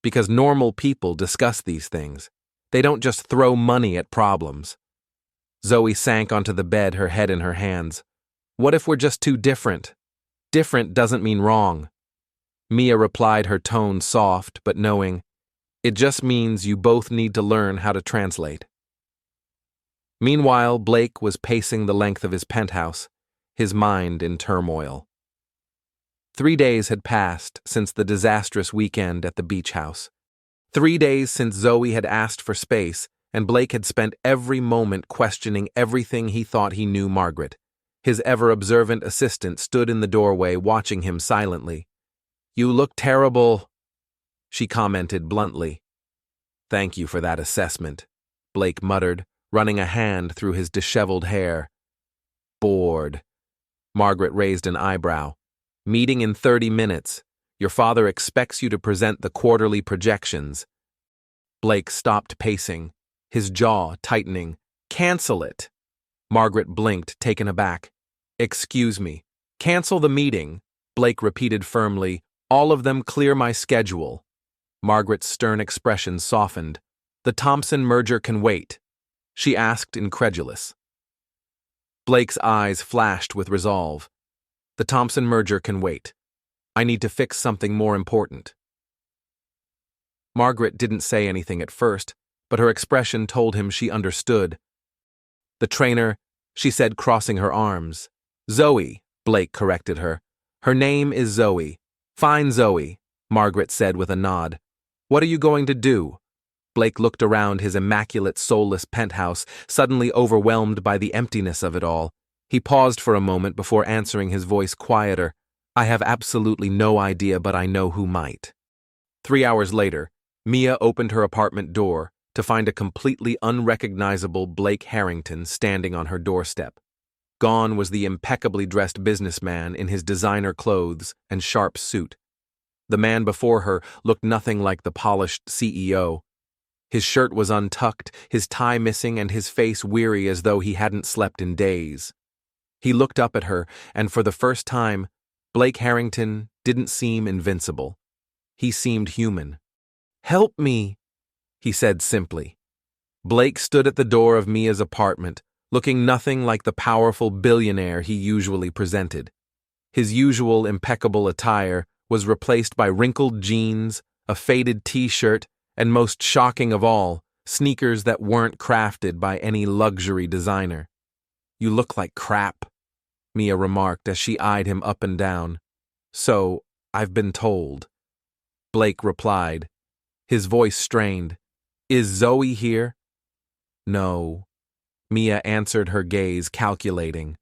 Because normal people discuss these things. They don't just throw money at problems. Zoe sank onto the bed, her head in her hands. What if we're just too different? Different doesn't mean wrong. Mia replied, her tone soft but knowing. It just means you both need to learn how to translate. Meanwhile, Blake was pacing the length of his penthouse, his mind in turmoil. 3 days had passed since the disastrous weekend at the beach house. 3 days since Zoe had asked for space, and Blake had spent every moment questioning everything he thought he knew Margaret. His ever-observant assistant stood in the doorway, watching him silently. You look terrible, she commented bluntly. Thank you for that assessment, Blake muttered, running a hand through his disheveled hair. Bored. Margaret raised an eyebrow. Meeting in 30 minutes. Your father expects you to present the quarterly projections. Blake stopped pacing, his jaw tightening. Cancel it. Margaret blinked, taken aback. Excuse me. Cancel the meeting, Blake repeated firmly. All of them clear my schedule. Margaret's stern expression softened. The Thompson merger can wait, she asked, incredulous. Blake's eyes flashed with resolve. The Thompson merger can wait. I need to fix something more important. Margaret didn't say anything at first, but her expression told him she understood. The trainer, she said, crossing her arms. Zoe, Blake corrected her. Her name is Zoe. Fine, Zoe, Margaret said with a nod. What are you going to do? Blake looked around his immaculate, soulless penthouse, suddenly overwhelmed by the emptiness of it all. He paused for a moment before answering, his voice quieter. I have absolutely no idea, but I know who might. 3 hours later, Mia opened her apartment door to find a completely unrecognizable Blake Harrington standing on her doorstep. Gone was the impeccably dressed businessman in his designer clothes and sharp suit. The man before her looked nothing like the polished CEO. His shirt was untucked, his tie missing, and his face weary as though he hadn't slept in days. He looked up at her, and for the first time, Blake Harrington didn't seem invincible. He seemed human. Help me, he said simply. Blake stood at the door of Mia's apartment, looking nothing like the powerful billionaire he usually presented. His usual impeccable attire was replaced by wrinkled jeans, a faded t-shirt, and most shocking of all, sneakers that weren't crafted by any luxury designer. You look like crap, Mia remarked as she eyed him up and down. So, I've been told. Blake replied, his voice strained. Is Zoe here? No. Mia answered, her gaze calculating.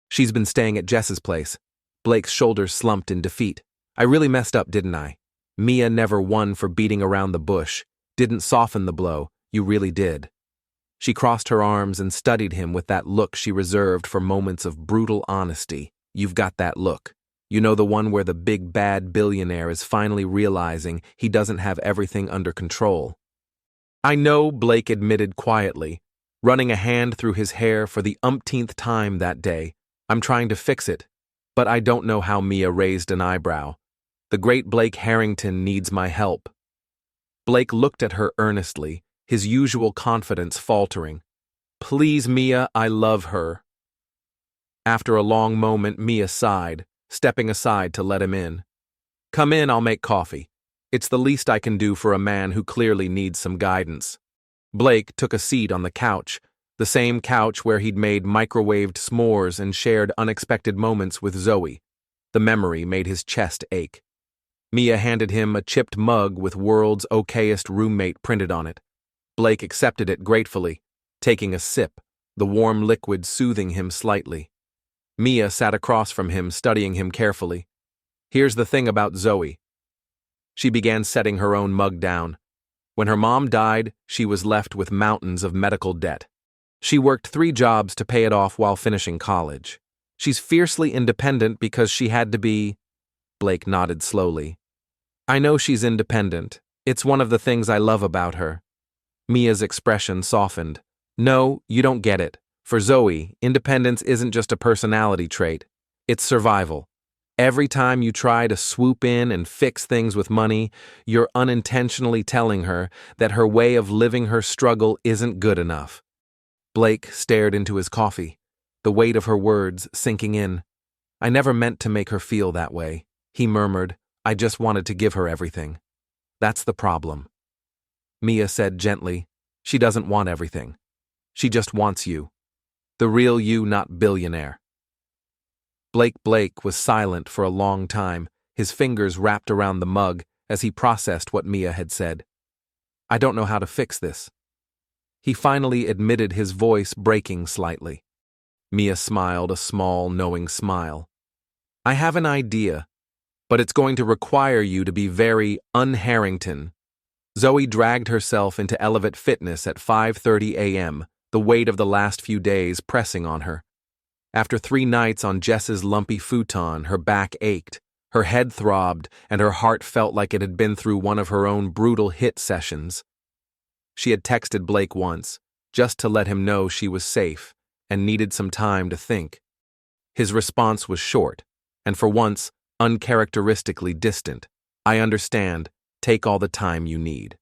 She's been staying at Jess's place. Blake's shoulders slumped in defeat. I really messed up, didn't I? Mia never won for beating around the bush. didn't soften the blow, you really did. She crossed her arms and studied him with that look she reserved for moments of brutal honesty. You've got that look. You know, the one where the big bad billionaire is finally realizing he doesn't have everything under control. I know, Blake admitted quietly, running a hand through his hair for the umpteenth time that day. I'm trying to fix it, but I don't know how. Mia raised an eyebrow. The great Blake Harrington needs my help. Blake looked at her earnestly, his usual confidence faltering. Please, Mia, I love her. After a long moment, Mia sighed, stepping aside to let him in. Come in, I'll make coffee. It's the least I can do for a man who clearly needs some guidance. Blake took a seat on the couch, the same couch where he'd made microwaved s'mores and shared unexpected moments with Zoe. The memory made his chest ache. Mia handed him a chipped mug with "World's Okayest Roommate" printed on it. Blake accepted it gratefully, taking a sip, the warm liquid soothing him slightly. Mia sat across from him, studying him carefully. Here's the thing about Zoe. She began setting her own mug down. When her mom died, she was left with mountains of medical debt. She worked 3 jobs to pay it off while finishing college. She's fiercely independent because she had to be. Blake nodded slowly. I know she's independent. It's one of the things I love about her. Mia's expression softened. No, you don't get it. For Zoe, independence isn't just a personality trait. It's survival. Every time you try to swoop in and fix things with money, you're unintentionally telling her that her way of living her struggle isn't good enough. Blake stared into his coffee, the weight of her words sinking in. I never meant to make her feel that way, he murmured. I just wanted to give her everything. That's the problem. Mia said gently, she doesn't want everything. She just wants you. The real you, not billionaire. Blake was silent for a long time, his fingers wrapped around the mug as he processed what Mia had said. I don't know how to fix this. He finally admitted, his voice breaking slightly. Mia smiled a small, knowing smile. I have an idea, but it's going to require you to be very un-Harrington. Zoe dragged herself into Elevate Fitness at 5:30 a.m., the weight of the last few days pressing on her. After 3 nights on Jess's lumpy futon, her back ached, her head throbbed, and her heart felt like it had been through one of her own brutal hit sessions. She had texted Blake once, just to let him know she was safe and needed some time to think. His response was short, and for once, uncharacteristically distant. I understand. Take all the time you need.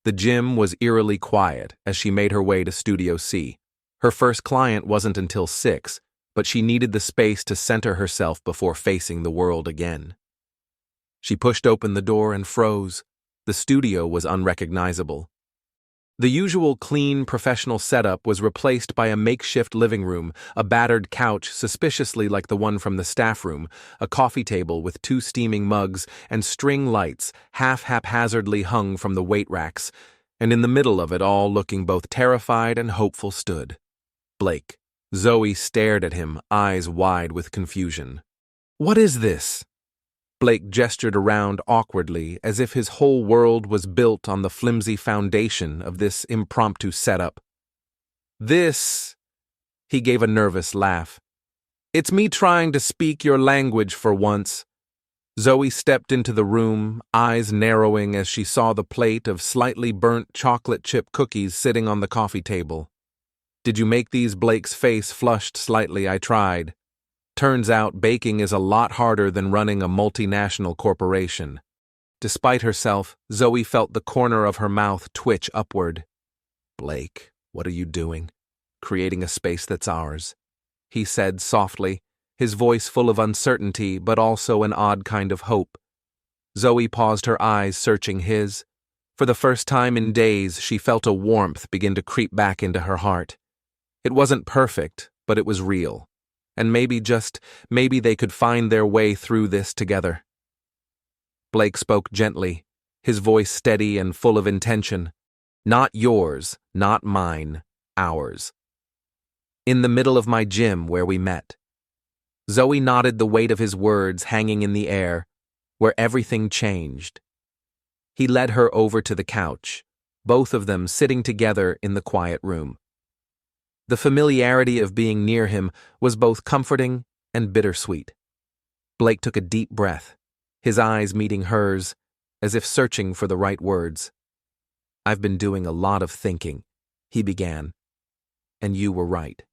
The gym was eerily quiet as she made her way to Studio C. Her first client wasn't until 6, but she needed the space to center herself before facing the world again. She pushed open the door and froze. The studio was unrecognizable. The usual clean, professional setup was replaced by a makeshift living room, a battered couch suspiciously like the one from the staff room, a coffee table with 2 steaming mugs, and string lights haphazardly hung from the weight racks, and in the middle of it all, looking both terrified and hopeful, stood Blake. Zoe stared at him, eyes wide with confusion. What is this? Blake gestured around awkwardly, as if his whole world was built on the flimsy foundation of this impromptu setup. This, he gave a nervous laugh. It's me trying to speak your language for once. Zoe stepped into the room, eyes narrowing as she saw the plate of slightly burnt chocolate chip cookies sitting on the coffee table. Did you make these? Blake's face flushed slightly. I tried. Turns out baking is a lot harder than running a multinational corporation. Despite herself, Zoe felt the corner of her mouth twitch upward. Blake, what are you doing? Creating a space that's ours, he said softly, his voice full of uncertainty but also an odd kind of hope. Zoe paused, her eyes searching his. For the first time in days, she felt a warmth begin to creep back into her heart. It wasn't perfect, but it was real. And maybe they could find their way through this together. Blake spoke gently, his voice steady and full of intention. Not yours, not mine, ours. In the middle of my gym where we met. Zoe nodded, the weight of his words hanging in the air, where everything changed. He led her over to the couch, both of them sitting together in the quiet room. The familiarity of being near him was both comforting and bittersweet. Blake took a deep breath, his eyes meeting hers, as if searching for the right words. "I've been doing a lot of thinking," he began. "And you were right.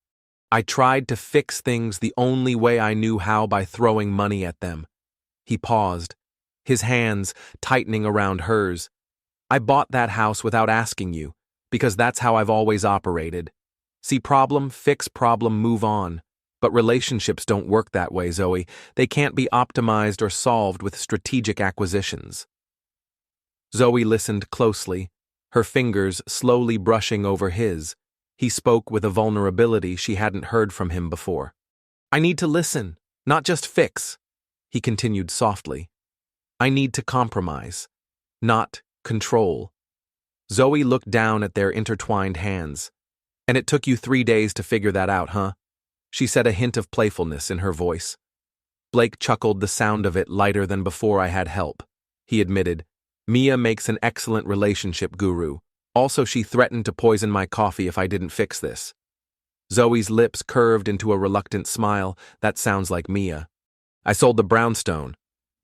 I tried to fix things the only way I knew how, by throwing money at them." He paused, his hands tightening around hers. "I bought that house without asking you, because that's how I've always operated. See problem, fix problem, move on. But relationships don't work that way, Zoe. They can't be optimized or solved with strategic acquisitions." Zoe listened closely, her fingers slowly brushing over his. He spoke with a vulnerability she hadn't heard from him before. "I need to listen, not just fix," he continued softly. "I need to compromise, not control." Zoe looked down at their intertwined hands. "And it took you 3 days to figure that out, huh?" She said, a hint of playfulness in her voice. Blake chuckled, the sound of it lighter than before. "I had help," he admitted. "Mia makes an excellent relationship guru. Also, she threatened to poison my coffee if I didn't fix this." Zoe's lips curved into a reluctant smile. "That sounds like Mia." "I sold the brownstone,"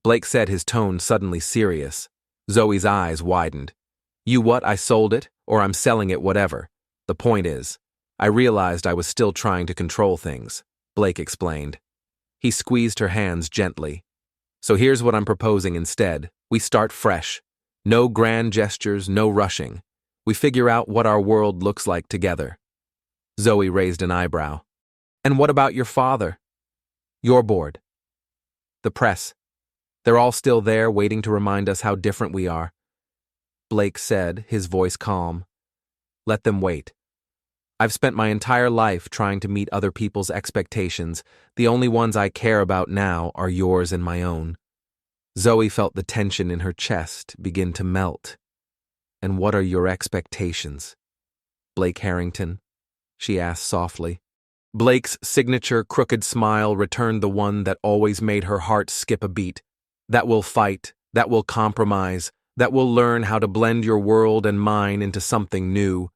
Blake said, his tone suddenly serious. Zoe's eyes widened. "You what? I sold it, or I'm selling it, whatever. The point is, I realized I was still trying to control things," Blake explained. He squeezed her hands gently. "So here's what I'm proposing instead. We start fresh. No grand gestures, no rushing. We figure out what our world looks like together." Zoe raised an eyebrow. "And what about your father? Your board? The press? They're all still there, waiting to remind us how different we are." Blake said, his voice calm. "Let them wait. I've spent my entire life trying to meet other people's expectations. The only ones I care about now are yours and my own." Zoe felt the tension in her chest begin to melt. "And what are your expectations, Blake Harrington?" she asked softly. Blake's signature crooked smile returned, the one that always made her heart skip a beat. "That we'll fight, that we'll compromise, that we'll learn how to blend your world and mine into something new,"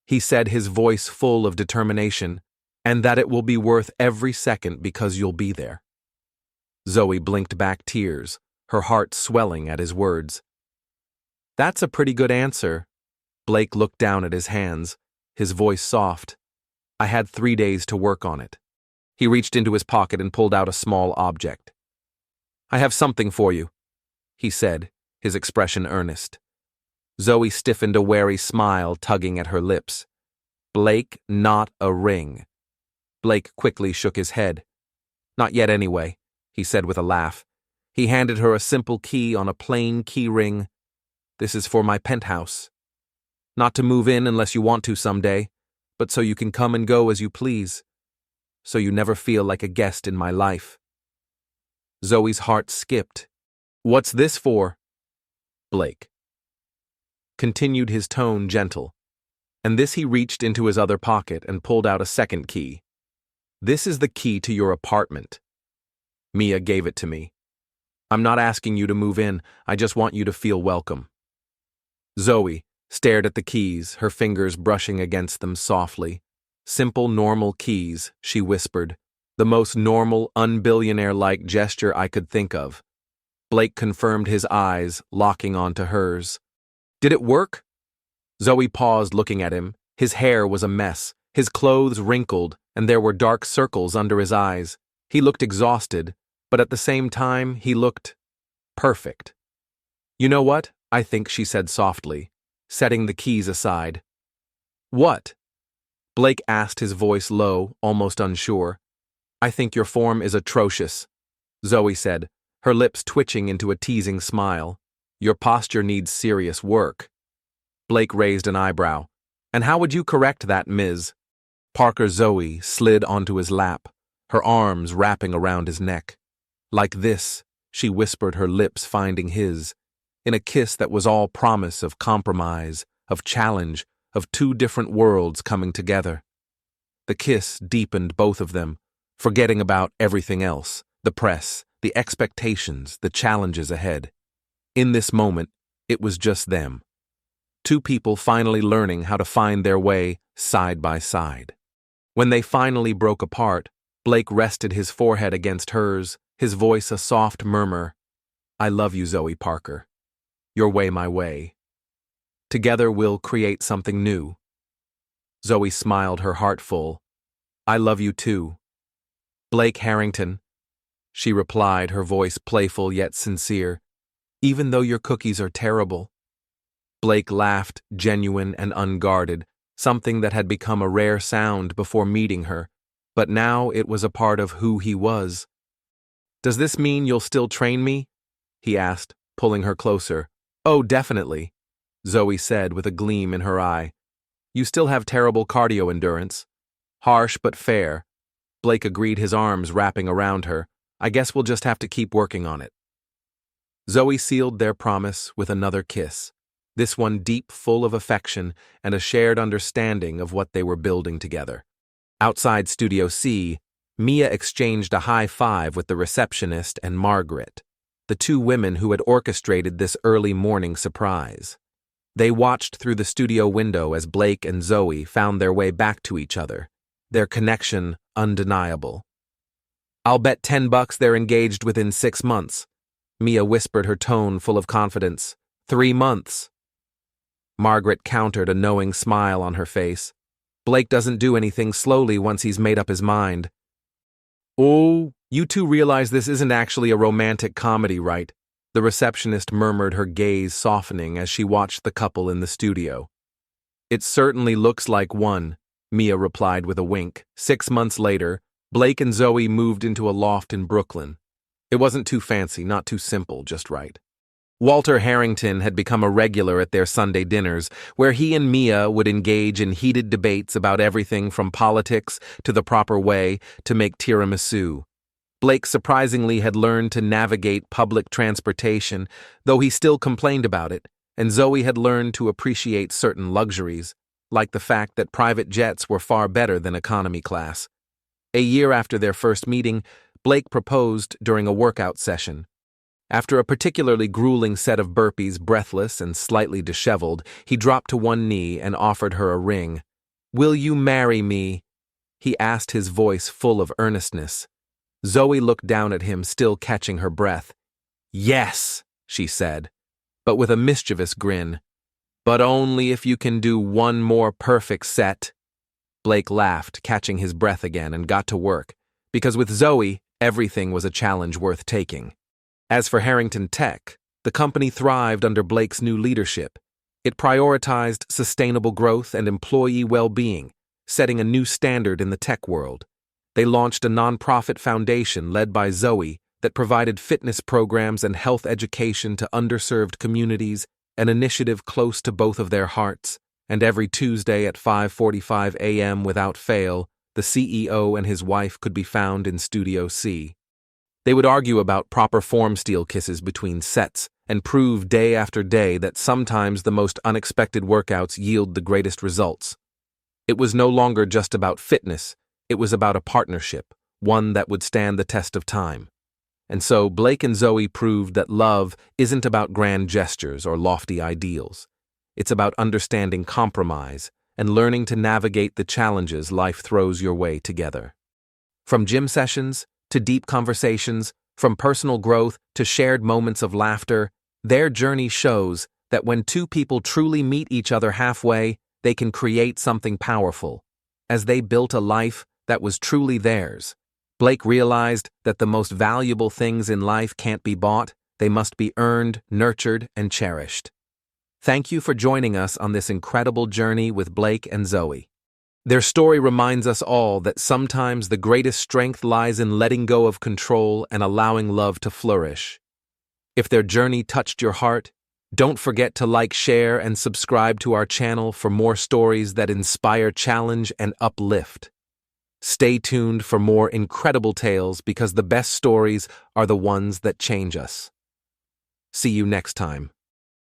he said, his voice full of determination, "and that it will be worth every second because you'll be there." Zoe blinked back tears, her heart swelling at his words. "That's a pretty good answer." Blake looked down at his hands, his voice soft. "I had 3 days to work on it." He reached into his pocket and pulled out a small object. "I have something for you," he said, his expression earnest. Zoe stiffened, a wary smile tugging at her lips. "Blake, not a ring." Blake quickly shook his head. "Not yet anyway," he said with a laugh. He handed her a simple key on a plain key ring. "This is for my penthouse. Not to move in unless you want to someday, but so you can come and go as you please. So you never feel like a guest in my life." Zoe's heart skipped. "What's this for?" Blake continued, his tone gentle. And this, he reached into his other pocket and pulled out a second key. "This is the key to your apartment. Mia gave it to me. I'm not asking you to move in, I just want you to feel welcome." Zoe stared at the keys, her fingers brushing against them softly. "Simple, normal keys," she whispered. "The most normal, unbillionaire-like gesture I could think of." Blake confirmed, his eyes locking onto hers. "Did it work?" Zoe paused, looking at him. His hair was a mess, his clothes wrinkled, and there were dark circles under his eyes. He looked exhausted, but at the same time, he looked perfect. "You know what, I think," she said softly, setting the keys aside. "What?" Blake asked, his voice low, almost unsure. "I think your form is atrocious," Zoe said, her lips twitching into a teasing smile. "Your posture needs serious work." Blake raised an eyebrow. "And how would you correct that, Ms. Parker?" Zoe slid onto his lap, her arms wrapping around his neck. "Like this," she whispered, her lips finding his, in a kiss that was all promise of compromise, of challenge, of 2 different worlds coming together. The kiss deepened both of them, forgetting about everything else, the press, the expectations, the challenges ahead. In this moment, It was just them. Two people finally learning how to find their way side by side. When they finally broke apart, Blake rested his forehead against hers, his voice a soft murmur. I love you, Zoe Parker. Your way, my way. Together we'll create something new. Zoe smiled, her heart full. I love you too. Blake Harrington, she replied, her voice playful yet sincere. Even though your cookies are terrible. Blake laughed, genuine and unguarded, something that had become a rare sound before meeting her, but now it was a part of who he was. Does this mean you'll still train me? He asked, pulling her closer. Oh, definitely, Zoe said with a gleam in her eye. You still have terrible cardio endurance. Harsh but fair. Blake agreed, his arms wrapping around her. I guess we'll just have to keep working on it. Zoe sealed their promise with another kiss, this one deep, full of affection and a shared understanding of what they were building together. Outside Studio C, Mia exchanged a high five with the receptionist and Margaret, the two women who had orchestrated this early morning surprise. They watched through the studio window as Blake and Zoe found their way back to each other, their connection undeniable. I'll bet $10 they're engaged within 6 months, Mia whispered, her tone full of confidence. 3 months. Margaret countered, a knowing smile on her face. Blake doesn't do anything slowly once he's made up his mind. Oh, you two realize this isn't actually a romantic comedy, right? The receptionist murmured, her gaze softening as she watched the couple in the studio. It certainly looks like one, Mia replied with a wink. 6 months later, Blake and Zoe moved into a loft in Brooklyn. It wasn't too fancy, not too simple, just right. Walter Harrington had become a regular at their Sunday dinners, where he and Mia would engage in heated debates about everything from politics to the proper way to make tiramisu. Blake surprisingly had learned to navigate public transportation, though he still complained about it, and Zoe had learned to appreciate certain luxuries, like the fact that private jets were far better than economy class. A year after their first meeting, Blake proposed during a workout session. After a particularly grueling set of burpees, breathless and slightly disheveled, he dropped to one knee and offered her a ring. Will you marry me? He asked, his voice full of earnestness. Zoe looked down at him, still catching her breath. Yes, she said, but with a mischievous grin. But only if you can do one more perfect set. Blake laughed, catching his breath again, and got to work, because with Zoe, everything was a challenge worth taking. As for Harrington Tech, the company thrived under Blake's new leadership. It prioritized sustainable growth and employee well-being, setting a new standard in the tech world. They launched a nonprofit foundation led by Zoe that provided fitness programs and health education to underserved communities, an initiative close to both of their hearts. And every Tuesday at 5:45 a.m. without fail, the CEO and his wife could be found in Studio C. They would argue about proper form steel kisses between sets and prove day after day that sometimes the most unexpected workouts yield the greatest results. It was no longer just about fitness, it was about a partnership, one that would stand the test of time. And so Blake and Zoe proved that love isn't about grand gestures or lofty ideals. It's about understanding compromise and learning to navigate the challenges life throws your way together. From gym sessions to deep conversations, from personal growth to shared moments of laughter, their journey shows that when two people truly meet each other halfway, they can create something powerful. As they built a life that was truly theirs, Blake realized that the most valuable things in life can't be bought, they must be earned, nurtured, and cherished. Thank you for joining us on this incredible journey with Blake and Zoe. Their story reminds us all that sometimes the greatest strength lies in letting go of control and allowing love to flourish. If their journey touched your heart, don't forget to like, share, and subscribe to our channel for more stories that inspire, challenge, and uplift. Stay tuned for more incredible tales, because the best stories are the ones that change us. See you next time.